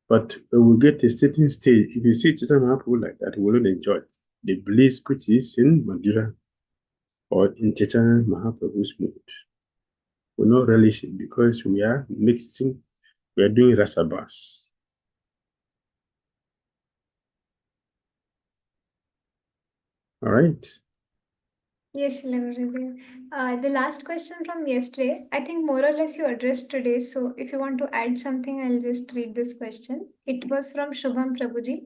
Speaker 3: but we will get a certain stage. If you see Chaitanya Mahaprabhu like that, we will not enjoy the bliss which is in Madhura or in Chaitanya Mahaprabhu's mood. We will not relish it because we are mixing, we are doing rasabas. All right.
Speaker 1: Yes, Shilavaradhi. The last question from yesterday, I think more or less you addressed today. So if you want to add something, I'll just read this question. It was from Shubham Prabhuji.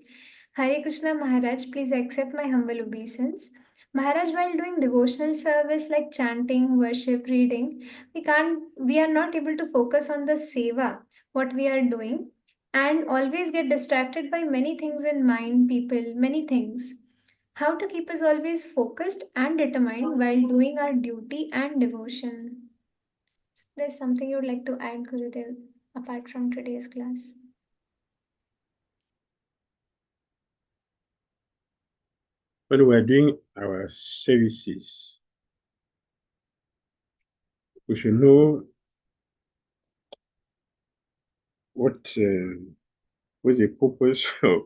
Speaker 1: Hare Krishna Maharaj, please accept my humble obeisance. Maharaj, while doing devotional service like chanting, worship, reading, we are not able to focus on the seva, what we are doing, and always get distracted by many things in mind, people, many things. How to keep us always focused and determined while doing our duty and devotion. There's something you would like to add, Gurudev, apart from today's class.
Speaker 3: When we're doing our services, we should know what's the purpose of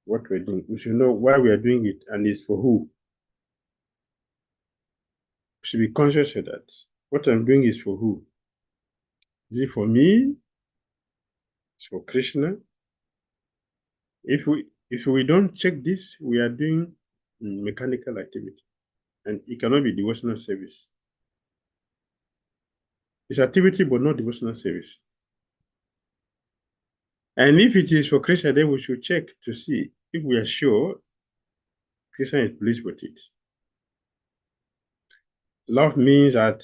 Speaker 3: what we're doing. We should know why we are doing it and it's for who. We should be conscious of that. What I'm doing is for who? Is it for me? It's for Krishna. If we don't check this, we are doing mechanical activity, and it cannot be devotional service. It's activity, but not devotional service. And if it is for Krishna, then we should check to see if we are sure Krishna is pleased with it. Love means that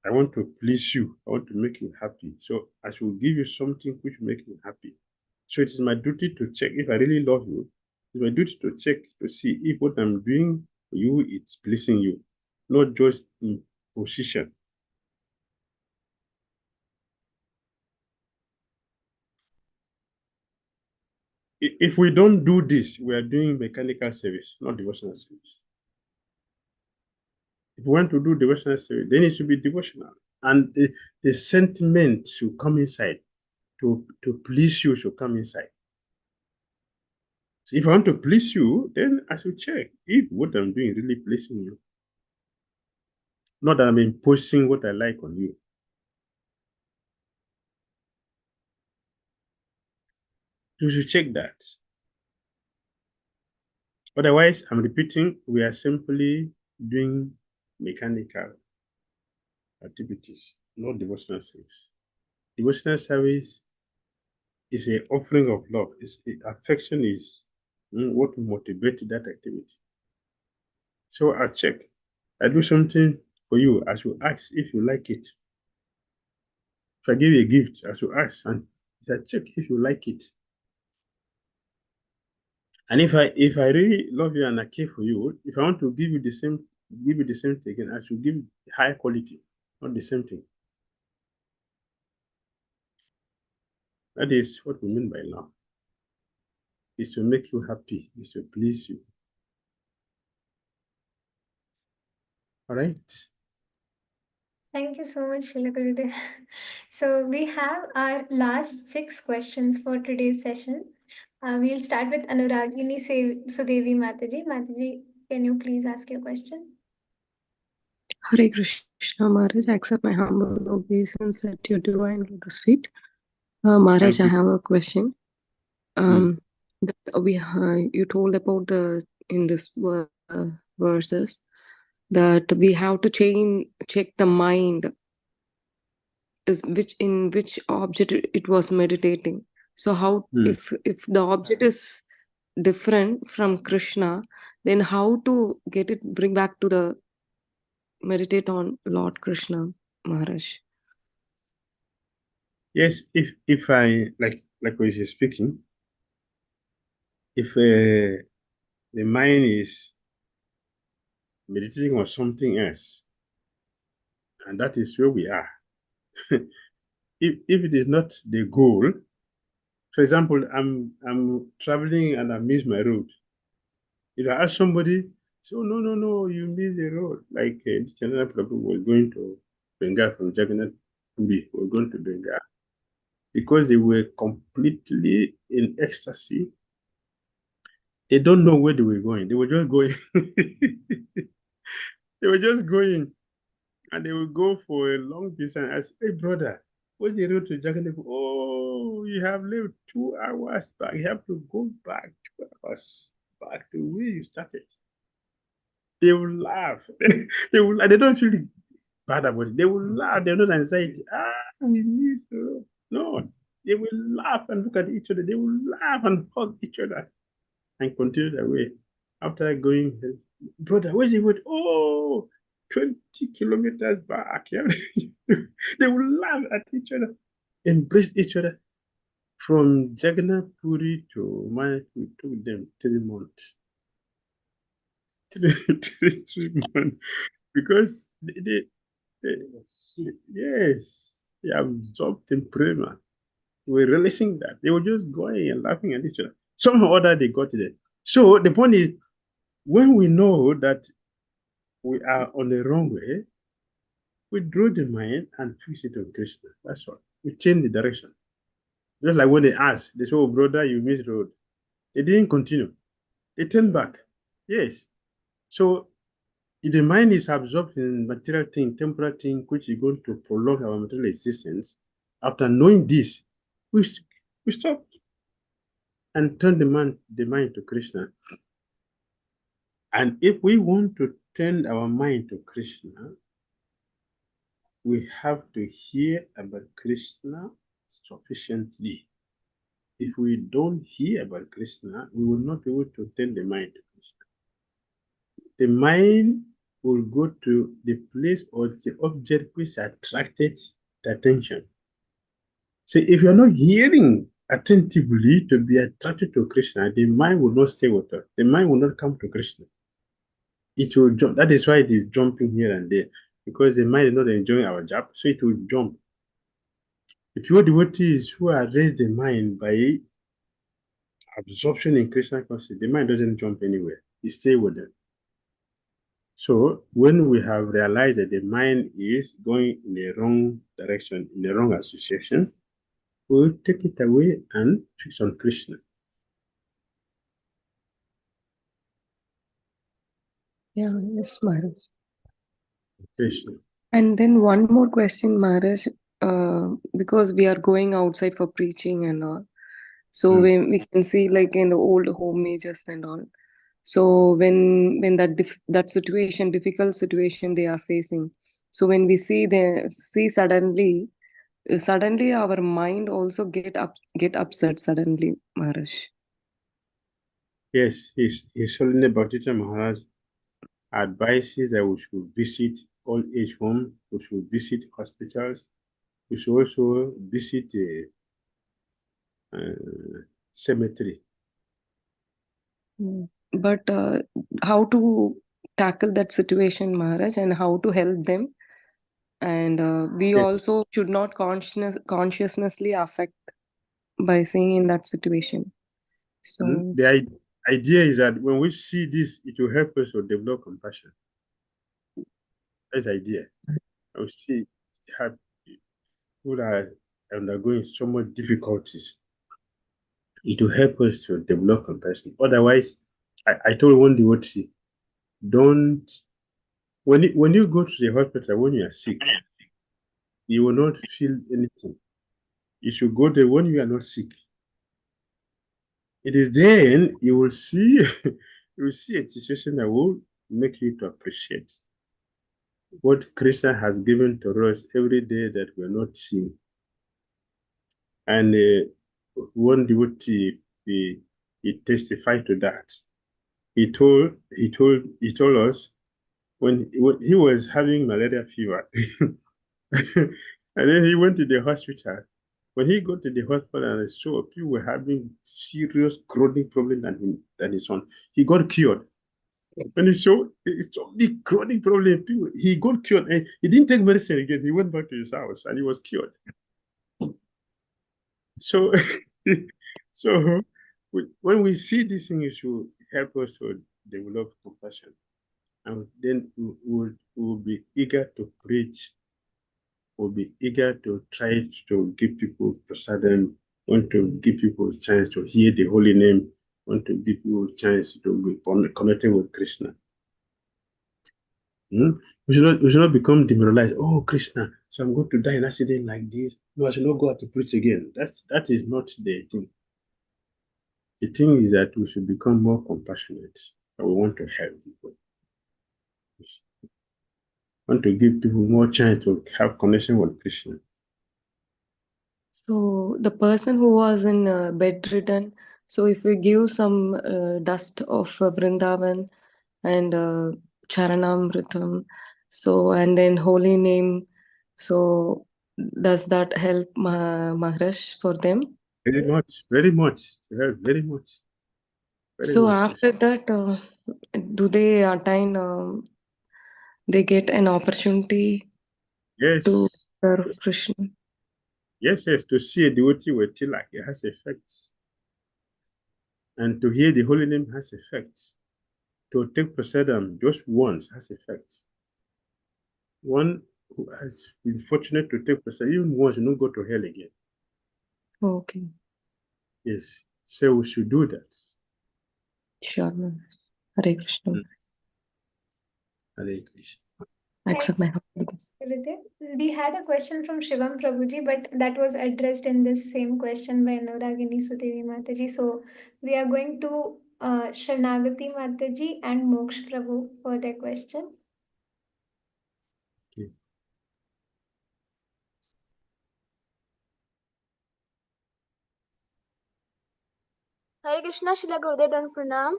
Speaker 3: I want to please you. I want to make you happy. So I should give you something which will make you happy. So it is my duty to check if I really love you. It's my duty to check to see if what I'm doing for you is pleasing you, not just in position. If we don't do this, we are doing mechanical service, not devotional service. If we want to do devotional service, then it should be devotional. And the sentiment should come inside. To please you should come inside. So if I want to please you, then I should check if what I'm doing really pleasing you. Not that I'm imposing what I like on you. You should check that. Otherwise, I'm repeating, we are simply doing mechanical activities, not devotional service. Devotional service is an offering of love. Affection is what motivates that activity. So I check. I do something for you. I should ask if you like it. If I give you a gift, I should ask and I check if you like it. And if I really love you and I care for you, if I want to give you the same thing again, I should give high quality, not the same thing. That is what we mean by love. Is to make you happy, is to please you. All right.
Speaker 1: Thank you so much, Srila Gurudev. So we have our last 6 questions for today's session. We'll start with Anuragini Sudevi Mataji. Mataji, can you please ask your question?
Speaker 5: Hare Krishna Maharaj, I accept my humble obeisance at your divine lotus feet. Maharaj,
Speaker 3: Thank
Speaker 5: I
Speaker 3: you.
Speaker 5: have a question. You told about in this verses that we have to check the mind in which object it was meditating. So how if the object is different from Krishna, then how to bring back to the meditate on Lord Krishna, Maharaj?
Speaker 3: Yes, if I like what you're speaking, if the mind is meditating on something else, and that is where we are. if it is not the goal, for example, I'm traveling and I miss my road. If I ask somebody, so no, you miss the road. Like Channel Prabhu was going to Bengal from Jagannath Puri, was going to Bengal because they were completely in ecstasy. They don't know where they were going. They were just going. They were just going, and they would go for a long distance. I said, "Hey, brother, what's the road to Jagannath? Oh, you have lived 2 hours back. You have to go back 2 hours back to where you started." They will laugh. They will. They don't feel bad about it. They will laugh. They're not anxiety. We miss the road. No, they will laugh and look at each other. They will laugh and hug each other and continue their way. After going, brother, where's the road? Oh, 20 kilometers back. Yeah. They will laugh at each other, embrace each other. From Jagannath Puri to Maya, it took them 3 months. 3 months. Because yes, they absorbed in prema. We're relishing that. They were just going and laughing at each other. Somehow or other, they got it. So the point is, when we know that we are on the wrong way, we draw the mind and fix it on Krishna. That's all. We change the direction. Just like when they asked, they said, "Oh, brother, you missed road." They didn't continue. They turned back. Yes. So if the mind is absorbed in material thing, temporal thing, which is going to prolong our material existence, after knowing this, we stop and turn the mind to Krishna. And if we want to turn our mind to Krishna, we have to hear about Krishna sufficiently. If we don't hear about Krishna, we will not be able to turn the mind to Krishna. The mind will go to the place or the object which attracted the attention. So if you're not hearing attentively to be attracted to Krishna, the mind will not stay with us. The mind will not come to Krishna. It will jump. That is why it is jumping here and there, because the mind is not enjoying our job, so it will jump. The pure devotees who are raised the mind by absorption in Krishna consciousness, the mind doesn't jump anywhere. It stays with them. So when we have realized that the mind is going in the wrong direction, in the wrong association, we'll take it away and fix on Krishna.
Speaker 5: Yeah, yes, Maharaj.
Speaker 3: Krishna.
Speaker 5: And then one more question, Maharaj, because we are going outside for preaching and all. So when we can see like in the old homages and all. So when that situation, difficult situation they are facing. So when we see suddenly our mind also get upset suddenly, Maharaj.
Speaker 3: Yes, His Holiness Bhakti Maharaj advises that we should visit old age homes, we should visit hospitals, we should also visit a cemetery.
Speaker 5: But how to tackle that situation, Maharaj, and how to help them? And we
Speaker 3: Yes.
Speaker 5: also should not consciously affect by seeing in that situation. So
Speaker 3: The idea is that when we see this, it will help us to develop compassion. That's the idea. I will see how people are undergoing so much difficulties. It will help us to develop compassion. Otherwise, I told one devotee, don't when you go to the hospital when you are sick, you will not feel anything. You should go there when you are not sick. It is then you will see you will see a situation that will make you to appreciate what Krishna has given to us every day that we are not seeing. And one devotee he testified to that. He told us when he was having malaria fever, and then he went to the hospital. When he got to the hospital and saw people were having serious chronic problem than his son, he got cured. When he saw it's only chronic problem, people, he got cured and he didn't take medicine again. He went back to his house and he was cured. So, so when we see these things, it should help us to develop compassion, and then we will be eager to preach. We'll be eager to try to give people prasadam, want to give people a chance to hear the holy name, want to give people a chance to be connected with Krishna. We should not become demoralized. Oh, Krishna, so I'm going to die in an accident like this. No, I should not go out to preach again. That is not the thing. The thing is that we should become more compassionate and we want to help people. We want to give people more chance to have connection with Krishna.
Speaker 5: So the person who was in bedridden, so if we give some dust of Vrindavan and Charanamritam, so and then holy name, so does that help Maharaj for them?
Speaker 3: Very much, very much. Very much. Very
Speaker 5: So
Speaker 3: much.
Speaker 5: after that, do they attain? They get an opportunity to
Speaker 3: Yes.
Speaker 5: serve Krishna.
Speaker 3: Yes, to see a devotee with tilak, it has effects. And to hear the holy name has effects. To take prasadam just once has effects. One who has been fortunate to take prasadam even once will not go to hell again.
Speaker 5: Okay,
Speaker 3: Yes. So we should do that.
Speaker 5: sure, Maharaj. Hare Krishna.
Speaker 3: Hare Krishna.
Speaker 5: Accept my apologies.
Speaker 1: We had a question from Shivam Prabhuji, but that was addressed in this same question by Anuragini Sudevi Mataji. So we are going to Sharnagati Mataji and Moksh Prabhu for their question.
Speaker 3: Okay.
Speaker 6: Hare Krishna, Shila Gurudev and Pranam.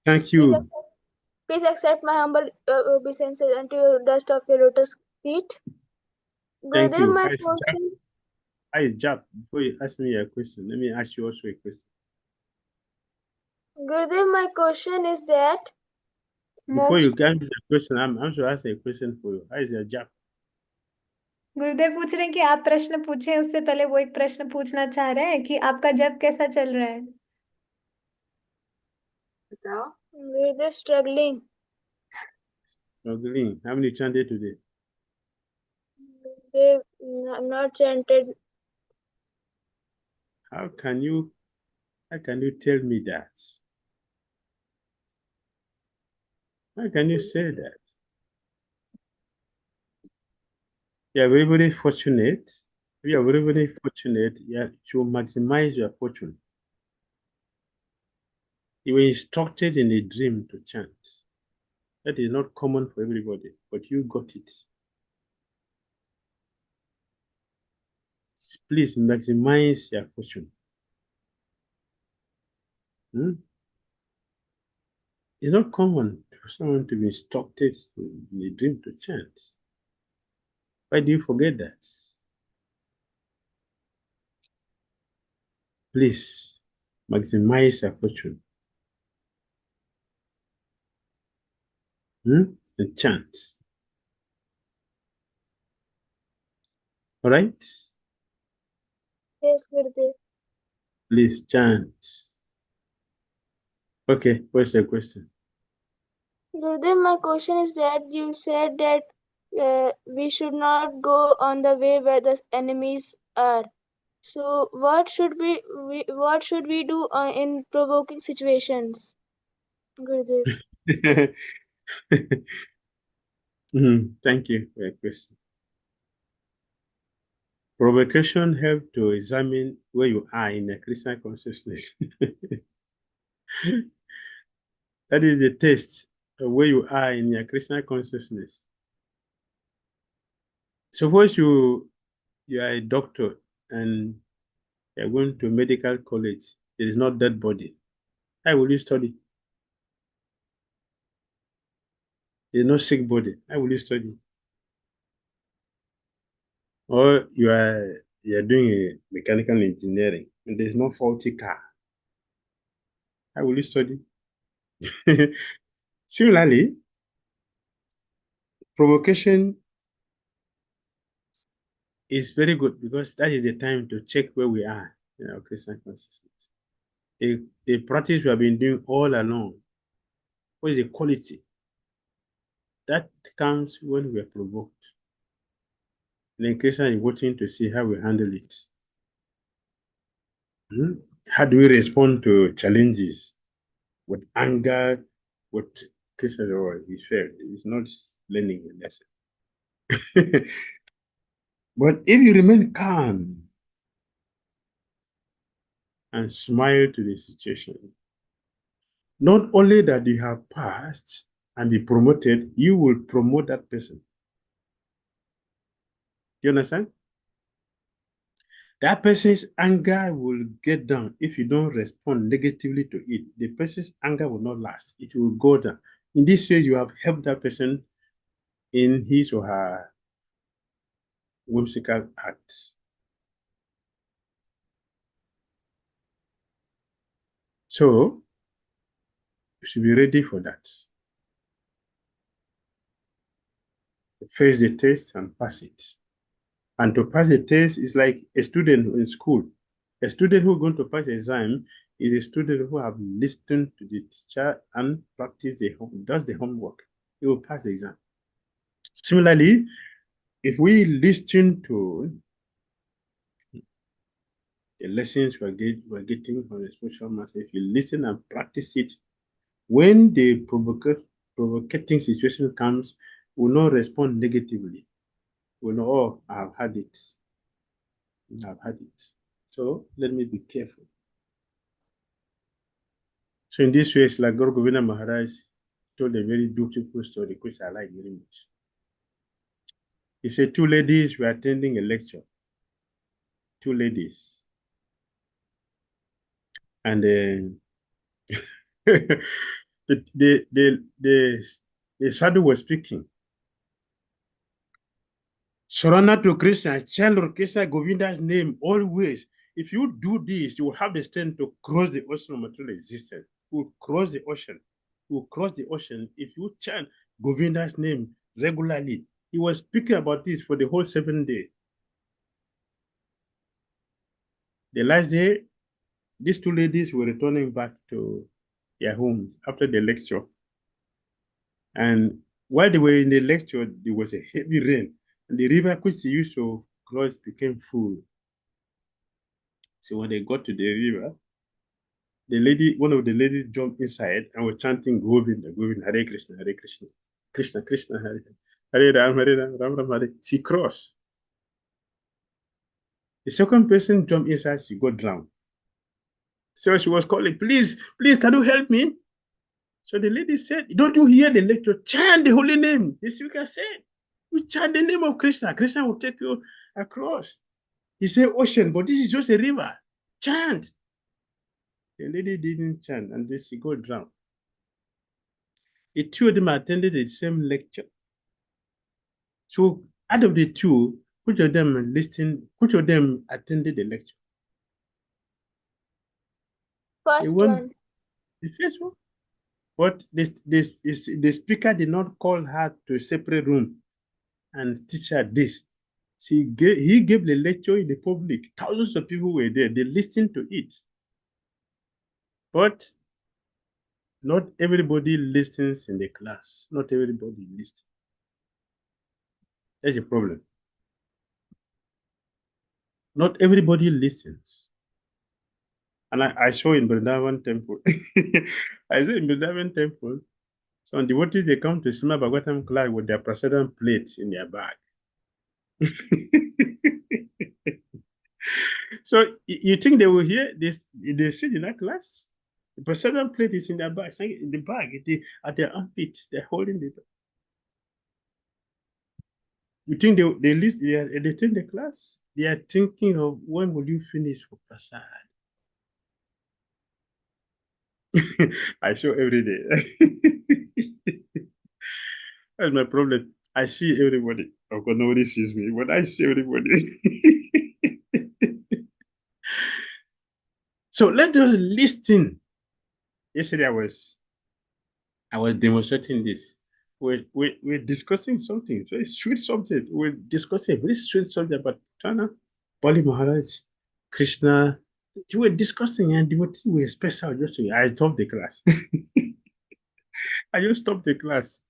Speaker 3: Thank you.
Speaker 6: Please accept my humble obeisances unto your dust of your lotus feet.
Speaker 3: Thank
Speaker 6: Gurudev,
Speaker 3: you.
Speaker 6: my question.
Speaker 3: Hi, Jap. Before you ask me a question, let me ask you also a question.
Speaker 6: Gurudev, my question is that.
Speaker 3: Before you get the question, I'm going to ask a question for you. How is your Jap?
Speaker 1: गुरुदेव पूछ रहे हैं कि आप प्रश्न पूछे, उससे पहले वो एक प्रश्न पूछना चाह रहे हैं कि आपका जप कैसा चल रहा है?
Speaker 6: बताओ. Gurudev, struggling.
Speaker 3: Struggling. How many chanted today?
Speaker 6: They not chanted.
Speaker 3: How can you tell me that? How can you say that? You are very, very fortunate. You are very, very fortunate. You have to maximize your fortune. You were instructed in a dream to chant. That is not common for everybody, but you got it. Please maximize your fortune. It's not common for someone to be instructed in a dream to chant. Why do you forget that? Please maximize your fortune. And chant. All right?
Speaker 6: Yes, Gurudev.
Speaker 3: Please chant. Okay, what's your question?
Speaker 6: Gurudev, my question is that you said that we should not go on the way where the enemies are. So what should we do in provoking situations, Gurudev?
Speaker 3: Thank you for your question. Provocation helps to examine where you are in a Christian consciousness. That is the test of where you are in your Krishna consciousness. Suppose you are a doctor and you're going to medical college. There is not dead body. How will you study? There is no sick body. How will you study? Or you are doing a mechanical engineering and there's no faulty car. How will you study? Similarly, provocation is very good because that is the time to check where we are in our Christian consciousness. The practice we have been doing all along, what is the quality? That comes when we are provoked. And then Christian is watching to see how we handle it. How do we respond to challenges? With anger, with Christian, or he's failed. He's not learning the lesson. But if you remain calm and smile to the situation, not only that you have passed and be promoted, you will promote that person. You understand? That person's anger will get down if you don't respond negatively to it. The person's anger will not last. It will go down. In this way, you have helped that person in his or her whimsical acts. So, you should be ready for that. Face the test and pass it. And to pass the test is like a student in school. A student who is going to pass the exam is a student who have listened to the teacher and does the homework. He will pass the exam. Similarly, if we listen to the lessons we're getting from the spiritual master, if you listen and practice it, when the provocating situation comes, we will not respond negatively. We know, oh, I've had it. I've had it. So let me be careful. So in this way, it's like Guru Govinda Maharaj told a very beautiful story, which I like very much. He said two ladies were attending a lecture. Two ladies. And the sadhu was speaking. Surrender to Krishna, chant Krishna Govinda's name always. If you do this, you will have the strength to cross the ocean of material existence. You will cross the ocean. You will cross the ocean if you chant Govinda's name regularly. He was speaking about this for the whole 7 days. The last day, these two ladies were returning back to their homes after the lecture. And while they were in the lecture, there was a heavy rain. And the river which they used to cross became full. So when they got to the river, one of the ladies jumped inside and was chanting Govinda, Govinda, Hare Krishna, Hare Krishna, Krishna, Krishna, Hare Hare Ram, Hare Ram, Ram Ram, Hare. She crossed. The second person jumped inside, she got drowned. So she was calling, please, can you help me? So the lady said, don't you hear the lecture? Chant the holy name. The speaker said, you chant the name of Krishna. Krishna will take you across. He said ocean, but this is just a river. Chant. The lady didn't chant and then she got drowned. The two of them attended the same lecture. So out of the two, which of them attended the lecture?
Speaker 6: First one.
Speaker 3: The first one. But the speaker did not call her to a separate room and teach her this. He gave the lecture in the public. Thousands of people were there. They listened to it. But Not everybody listens in the class. Not everybody listens. That's a problem. Not everybody listens. And I saw in Vrindavan temple. I saw in Vrindavan temple, some devotees, they come to Sima Bhagavatam class with their prasadam plates in their bag. So you think they will hear this? They sit in that class. The prasadam plate is in their bag, in the bag, at their armpit. They're holding it. You think they attend the class? They are thinking of when will you finish for prasad? I show every day. That's my problem. I see everybody. Of course, nobody sees me, but I see everybody. So let us listen. Yesterday I was demonstrating this. We're discussing something, very sweet subject. We're discussing a very sweet subject about China, Bali Maharaj, Krishna. We were discussing and devotees were special. I stopped the class. I just stopped the class.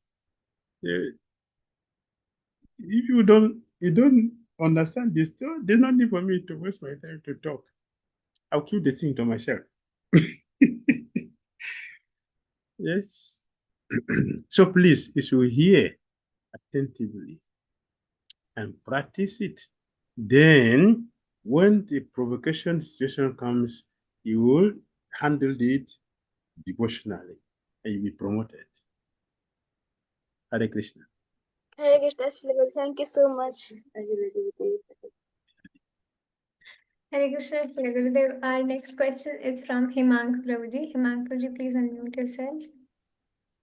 Speaker 3: If you don't understand this, there's no need for me to waste my time to talk. I'll keep the thing to myself. Yes. So please, if you hear attentively and practice it, then when the provocation situation comes, you will handle it devotionally and you'll be promoted. Hare Krishna.
Speaker 6: Hare Krishna, Splendid. Thank you so much.
Speaker 1: Hare Krishna, Shri Gurudev. Our next question is from Himank Prabhuji. Himank Prabhuji, please unmute yourself.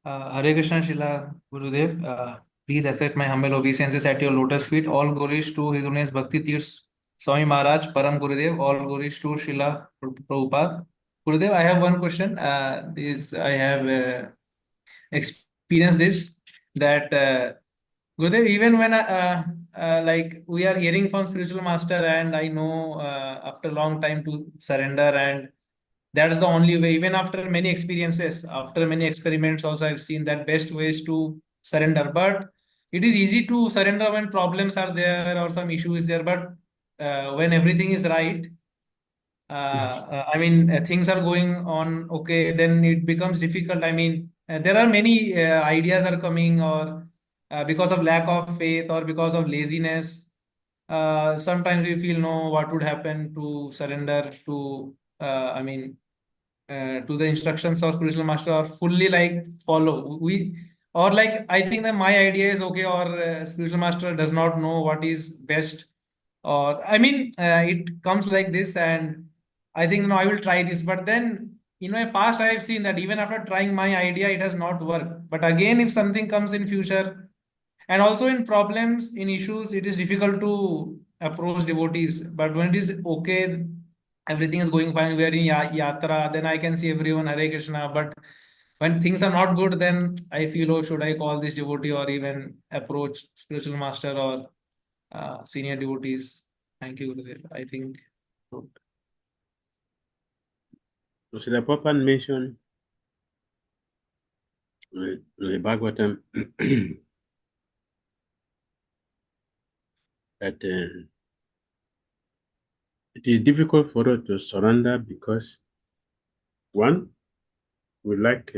Speaker 7: Hare Krishna, Srila Gurudev. Please accept my humble obeisances at your lotus feet. All glories to His Holiness Bhakti Tirth Swami Maharaj, Param Gurudev. All glories to Srila Prabhupada. Gurudev, I have one question. I have experienced this that Gurudev, even when like we are hearing from spiritual master, and I know after a long time to surrender, and that's the only way. Even after many experiences, after many experiments, also I've seen that best ways to surrender. But it is easy to surrender when problems are there or some issue is there. But when everything is right, I mean, things are going on okay, then it becomes difficult. I mean, there are many ideas are coming, or because of lack of faith or because of laziness. Sometimes we feel no, what would happen to surrender to, I mean, to the instructions of spiritual master, or fully like follow we, or like I think that my idea is okay, or spiritual master does not know what is best, or I mean it comes like this, and I think no, I will try this. But then in my past I have seen that even after trying my idea it has not worked. But again, if something comes in future, and also in problems, in issues, it is difficult to approach devotees. But when it is okay, everything is going fine, we are in yatra, then I can see everyone Hare Krishna. But when things are not good, then I feel, oh, should I call this devotee or even approach spiritual master or senior devotees? Thank you, Gurudev. I think.
Speaker 3: So the Prabhupada mentioned the Bhagavatam that it is difficult for us to surrender because, one, we lack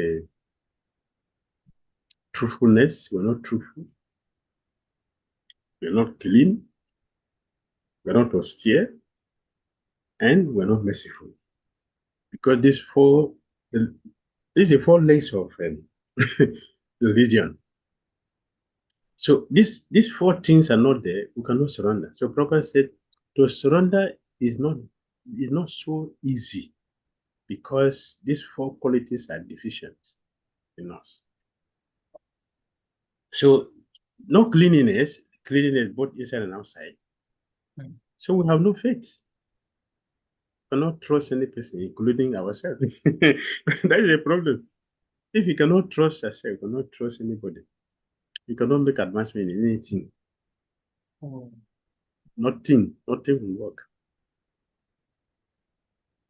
Speaker 3: truthfulness. We're not truthful. We're not clean. We're not austere. And we're not merciful. Because these are the four legs of religion. So these four things are not there. We cannot surrender. So Prabhupada said to surrender is not so easy because these four qualities are deficient in us. So no cleanliness both inside and outside. So we have no faith. We cannot trust any person, including ourselves. That is a problem. If you cannot trust yourself, you cannot trust anybody. You cannot make advancement in anything. Nothing will work.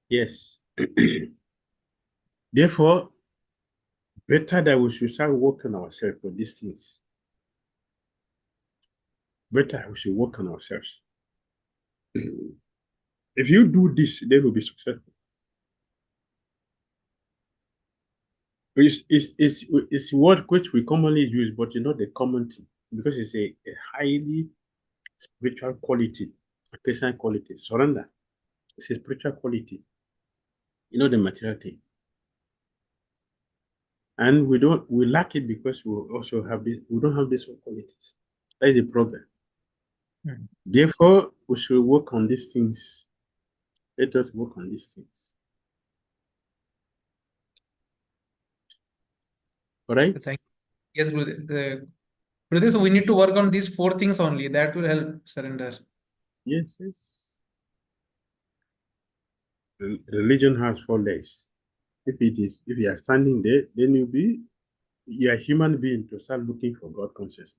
Speaker 3: Yes. Therefore, better that we should start working ourselves for these things. Better we should work on ourselves. If you do this, then we'll be successful. It's word which we commonly use, but you know the common thing, because it's a highly spiritual quality, a Christian quality. Surrender. It's a spiritual quality. You know the material thing. And we lack it because we also have this, we don't have these qualities. That is a problem. Therefore, we should work on these things. Let us work on these things. All right?
Speaker 7: Thank you. Yes, Gurudev, so we need to work on these 4 things only. That will help surrender.
Speaker 3: Yes. Religion has 4 legs. If you are standing there, then you are a human being to start looking for God consciousness.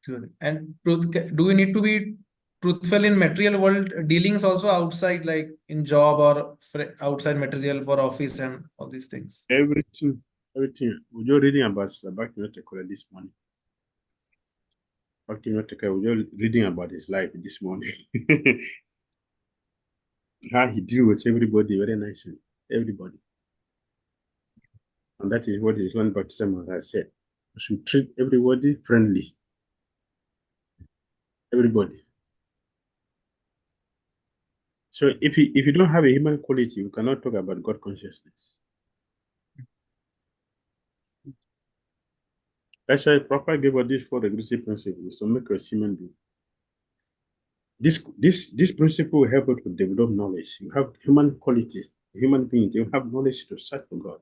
Speaker 7: Sure. And do we need to be truthful in material world dealings also outside, like in job or outside material for office and all these things?
Speaker 3: Everything. We were reading about Bhakti this morning. Bhakti we were reading about his life this morning. How he deal with everybody very nicely. Everybody. And that is what his one Bhakti has said. We should treat everybody friendly. Everybody. So if you don't have a human quality, you cannot talk about God consciousness. That's why Prabhupada gave us these 4 regressive principles to make us human being. This principle will help us to develop knowledge. You have human qualities, human beings, you have knowledge to search for God.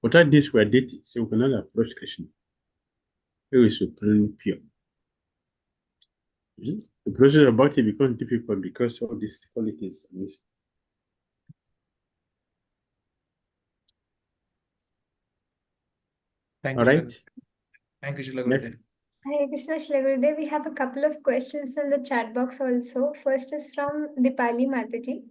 Speaker 3: Without this, we are dirty, so we cannot approach Krishna. He is supremely pure. The process of bhakti becomes difficult because of these qualities.
Speaker 7: Thank
Speaker 3: All
Speaker 7: you.
Speaker 3: right.
Speaker 7: Thank you, Srila
Speaker 3: Next.
Speaker 7: Gurudev.
Speaker 1: Hare Krishna Shri Gurudev. We have a couple of questions in the chat box also. First is from Dipali Mataji.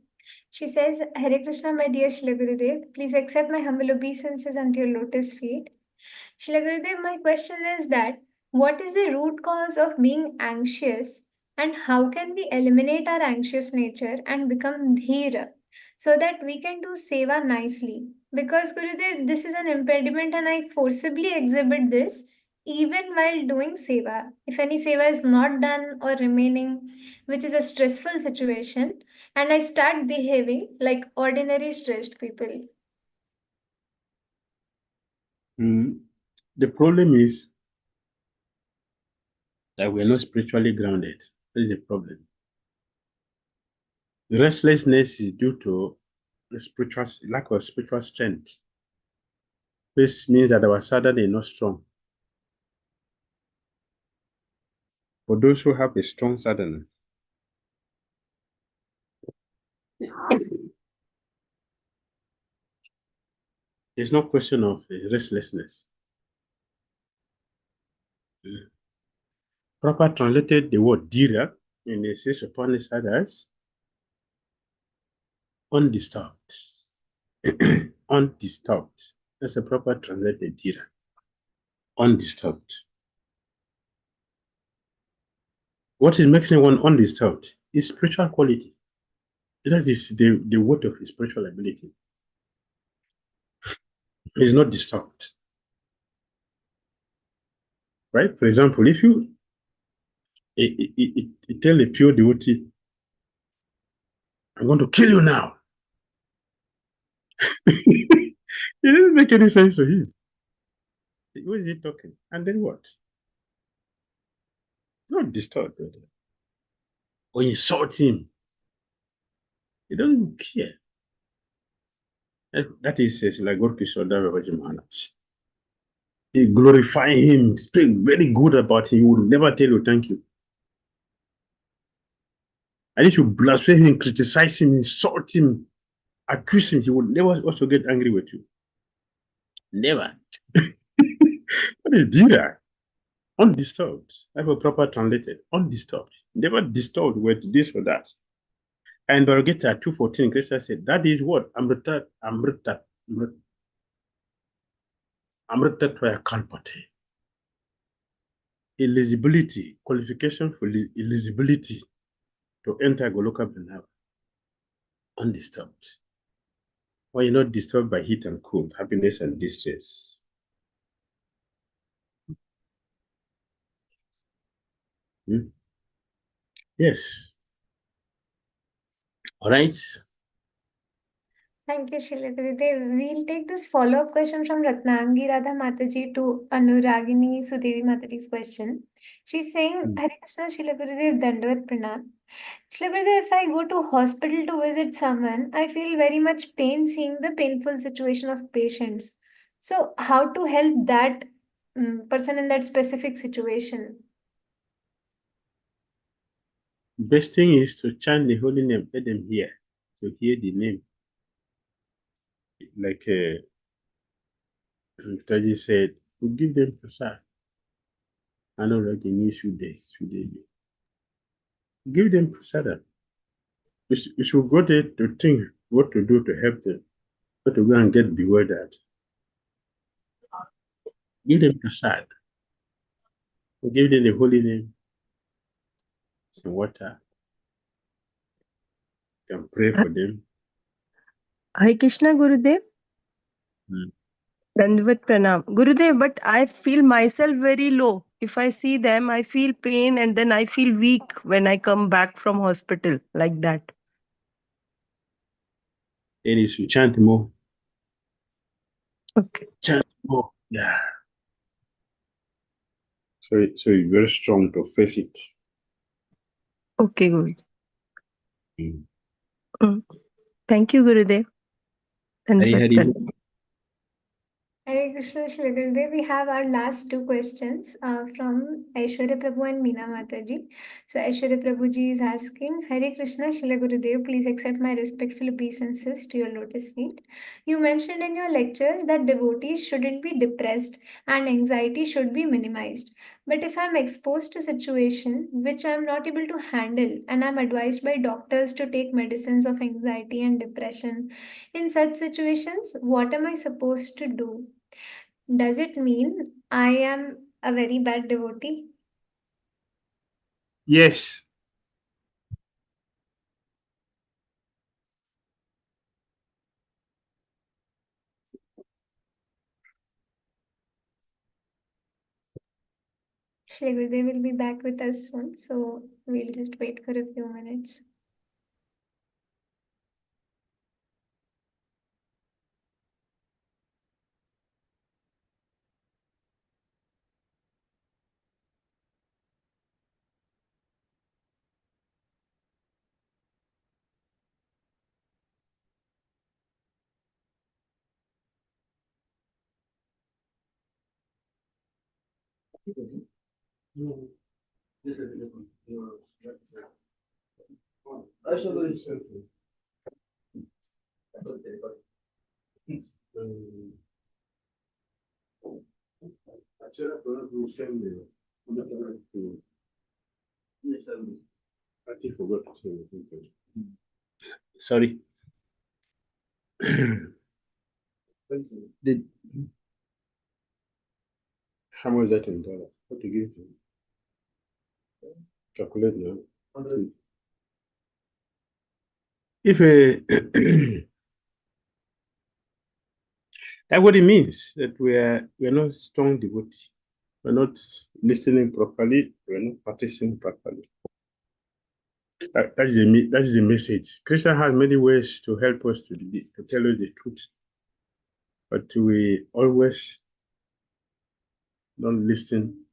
Speaker 1: She says, Hare Krishna, my dear Shri Gurudev. Please accept my humble obeisances unto your lotus feet. Shri Gurudev, my question is that what is the root cause of being anxious and how can we eliminate our anxious nature and become Dhira so that we can do seva nicely? Because Gurudev, this is an impediment and I forcibly exhibit this even while doing seva. If any seva is not done or remaining, which is a stressful situation, and I start behaving like ordinary stressed people.
Speaker 3: The problem is that we are not spiritually grounded. That is a problem. The restlessness is due to the lack of spiritual strength. This means that our sadhana is not strong. For those who have a strong sadhana, there's no question of restlessness. Prabhupada translated the word Dhira in the six Upanishads as undisturbed. Undisturbed. That's a proper translated Dhira. Undisturbed. What is making one undisturbed is spiritual quality. That is the word of his spiritual ability. He's not disturbed. Right? For example, if you tell a pure devotee, I'm going to kill you now. It doesn't make any sense to him. What is he talking? And then what? Not disturbed. Or insult him. He doesn't care. That is like Gorky Sodavaji Maharaj. He glorify him, speak very good about him. He will never tell you thank you. And if you blaspheme him, criticize him, insult him, accuse him, he will never also get angry with you. Never. What is Dhira? Undisturbed. I have a proper translated. Undisturbed. Never disturbed with this or that. And Bhagavad 2:14, Krishna said, that is what? Amrita Tvaya Kalpate. Eligibility, qualification for eligibility to enter Goloka Vrindavan undisturbed. Why you're not disturbed by heat and cold, happiness and distress. Yes. All right.
Speaker 1: Thank you, Srila Gurudev. We'll take this follow-up question from Ratnangi Radha Mataji to Anuragini Sudevi Mataji's question. She's saying, Hare Krishna, Srila Gurudev, Dandavat Pranam. Srila Gurudev, if I go to hospital to visit someone, I feel very much pain seeing the painful situation of patients. So, how to help that person in that specific situation?
Speaker 3: Best thing is to chant the holy name, let them hear, to hear the name. Like Taji said, we give them prasad. I know that they need days. Give them prasad. We should go there to think what to do to help them, not to go and get bewildered. Give them prasad. Give them the holy name, some water. You can pray for them.
Speaker 8: Hare Krishna, Gurudev. Dandavat Pranam. Gurudev, but I feel myself very low. If I see them, I feel pain and then I feel weak when I come back from hospital, like that.
Speaker 3: Then you should chant more.
Speaker 8: Okay.
Speaker 3: Chant more. Yeah. So you're very strong to face it.
Speaker 8: Okay, Gurudev. Thank you, Gurudev. Dandavat Pranam.
Speaker 1: Hare Krishna, Shri Gurudev. We have our last two questions from Aishwarya Prabhu and Meena Mataji. So Aishwarya Prabhuji is asking, Hare Krishna, Shri Gurudev, please accept my respectful obeisances to your lotus feet. You mentioned in your lectures that devotees shouldn't be depressed and anxiety should be minimized. But if I'm exposed to situation which I'm not able to handle and I'm advised by doctors to take medicines of anxiety and depression, in such situations, what am I supposed to do? Does it mean I am a very bad devotee?
Speaker 3: Yes.
Speaker 1: Shri Gurudev will be back with us soon, so we'll just wait for a few minutes.
Speaker 3: Sorry. How much is that in dollars? What to give you? Calculate now. If that's what it means, that we're not strong devotees. We're not listening properly. We're not practicing properly. That is the message. Krishna has many ways to help us to tell us the truth, but we always don't listen.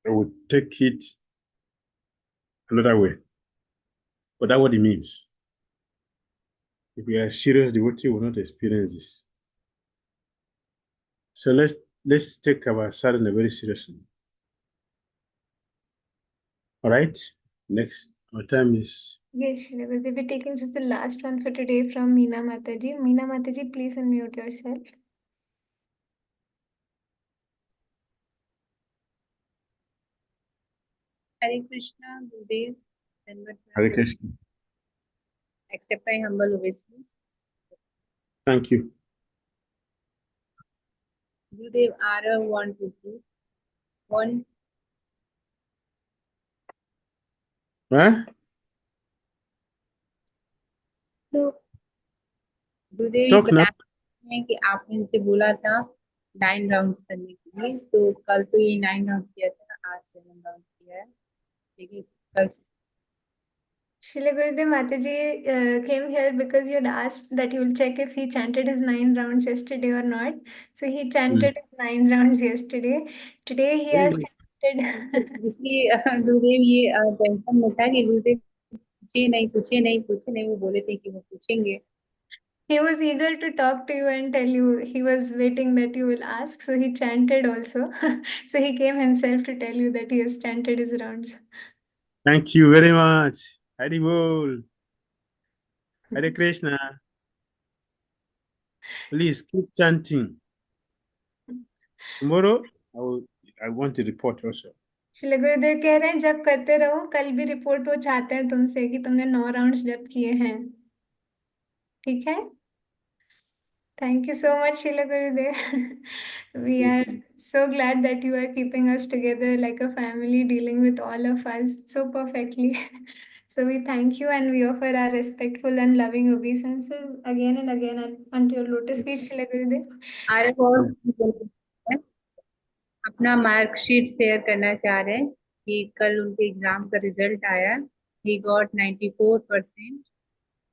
Speaker 3: I would take it another way. But that's what it means. If we are serious devotee, we will not experience this. So let's take our sadhana very seriously. All right. Next, our time is.
Speaker 1: Yes, Shri Gurudev. We're taking just the last one for today from Meena Mataji. Meena Mataji, please unmute yourself.
Speaker 9: Hare Krishna, Gurudev.
Speaker 3: Hare Krishna.
Speaker 9: accept my humble obeisance.
Speaker 3: Thank you.
Speaker 9: Gurudev, Ara 1, 2, 3. 1.
Speaker 3: Huh?
Speaker 9: गुरुदेव ये
Speaker 3: Talk now.
Speaker 9: बताते हैं कि आपने इनसे बोला था 9 rounds करने के लिए, तो कल तो ये 9 राउंड किया था, आज 7 राउंड किया है, लेकिन कल
Speaker 1: Srila Gurudev Mataji came here because you had asked that you will check if he chanted his 9 rounds yesterday or not. So he chanted his 9 rounds yesterday. Today he has chanted.
Speaker 9: इसलिए गुरुदेव ये tension में था कि गुरुदेव पूछे नहीं, वो बोले थे कि वो पूछेंगे.
Speaker 1: He was eager to talk to you and tell you. He was waiting that you will ask. So he chanted also. So he came himself to tell you that he has chanted his rounds.
Speaker 3: Thank you very much. Hari Bol. Hare Krishna. Please keep chanting. Tomorrow, I want to report also.
Speaker 1: Srila गुरुदेव कह रहे हैं जब करते रहो, कल भी report वो चाहते हैं तुमसे कि तुमने 9 राउंड्स जब किए हैं. ठीक है? Thank you so much, Srila Gurudev. We are so glad that you are keeping us together like a family, dealing with all of us so perfectly. So we thank you and we offer our respectful and loving obeisances again and again unto your lotus feet, Srila Gurudev.
Speaker 9: आर और अपना marksheet share करना चाह रहे हैं कि कल उनके एग्जाम का रिजल्ट आया, ही गॉट 94%.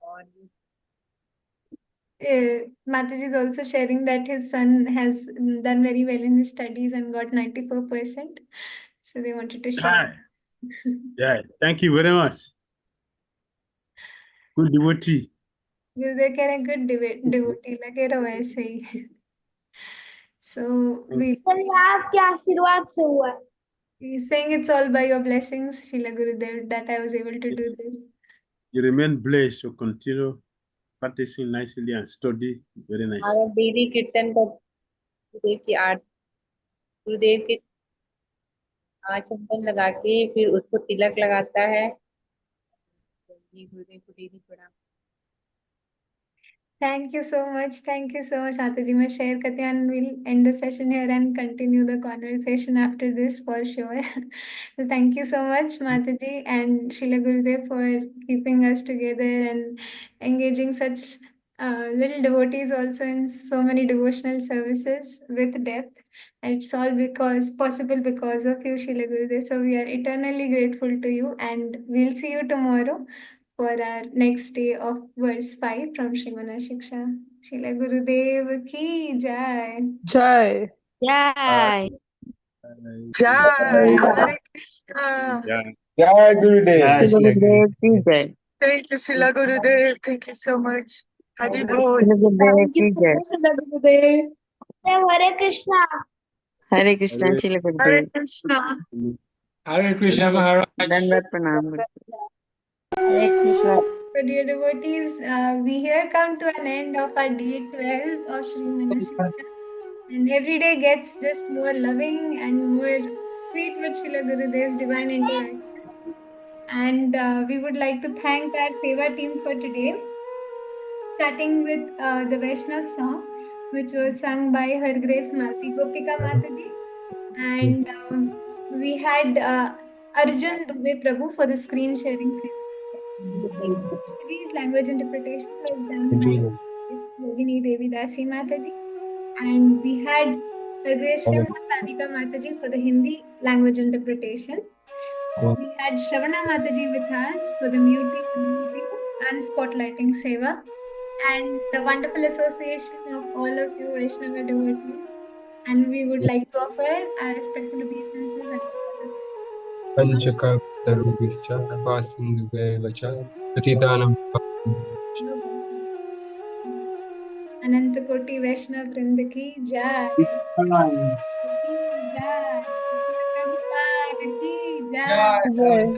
Speaker 9: और
Speaker 1: Mataji is also sharing that his son has done very well in his studies and got 94%. So they wanted to share.
Speaker 3: Yeah, thank you very much. Good devotee.
Speaker 1: Gurudev कह रहे हैं good devotee, लगे रहो ऐसे ही. So we
Speaker 6: आपके आशीर्वाद से हुआ.
Speaker 1: He's saying it's all by your blessings, Srila Gurudev, that I was able to do this.
Speaker 3: You remain blessed to continue practicing nicely and study very nicely.
Speaker 9: और daily कीर्तन का गुरुदेव की गुरुदेव के चंदन लगा के फिर उसको तिलक लगाता है. ये गुरुदेव को डेली प्रणाम.
Speaker 1: Thank you so much. Thank you so much, Ataji. मैं share करती हूँ and we'll end the session here and continue the conversation after this for sure. So thank you so much, Mataji and Srila Gurudev for keeping us together and engaging such little devotees also in so many devotional services with depth. It's all possible because of you, Srila Gurudev. So we are eternally grateful to you and we'll see you tomorrow for our next day of verse 5 from Shri Manah-Siksa. Srila Gurudev ki jai.
Speaker 2: Jai.
Speaker 6: Jai.
Speaker 8: Jai. Hare Krishna.
Speaker 3: Jai Gurudev.
Speaker 4: Jai Shri
Speaker 5: Gurudev ki jai.
Speaker 8: Thank you, Srila Gurudev. Thank you so much. Hari Bol.
Speaker 5: Gurudev
Speaker 1: Thank you
Speaker 5: ki
Speaker 1: so
Speaker 5: jai.
Speaker 1: much, Srila Gurudev.
Speaker 6: Hare Krishna.
Speaker 5: Hare Krishna, Srila
Speaker 8: Hare
Speaker 5: Gurudev.
Speaker 8: Krishna.
Speaker 10: Hare Krishna Maharaj.
Speaker 5: Dandavat pranam.
Speaker 6: Hare Krishna.
Speaker 1: So dear devotees, we here come to an end of our day 12 of Shri Manah-Siksa. And every day gets just more loving and more sweet with Srila Gurudev's divine interactions. And we would like to thank our Seva team for today, starting with the Vaishnav song, which was sung by Her Grace Malti Gopika Mataji. And we had Arjun Dubey Prabhu for the screen sharing service. Shri's language interpretation was done by Yogini Devi Dasi Mataji. And we had Her Grace Shrimad Radhika Mataji for the Hindi language interpretation. We had Shravana Mataji with us for the muting and spotlighting seva, and the wonderful association of all of you Vaishnava devotees. And we would like to offer our respectful obeisances and
Speaker 10: Panchakarupischa Kapasindhuvevacha Patitanam
Speaker 1: Ananta Koti Vaishnav Vrinda ki jai. Ki jai. Prabhupada ki jai.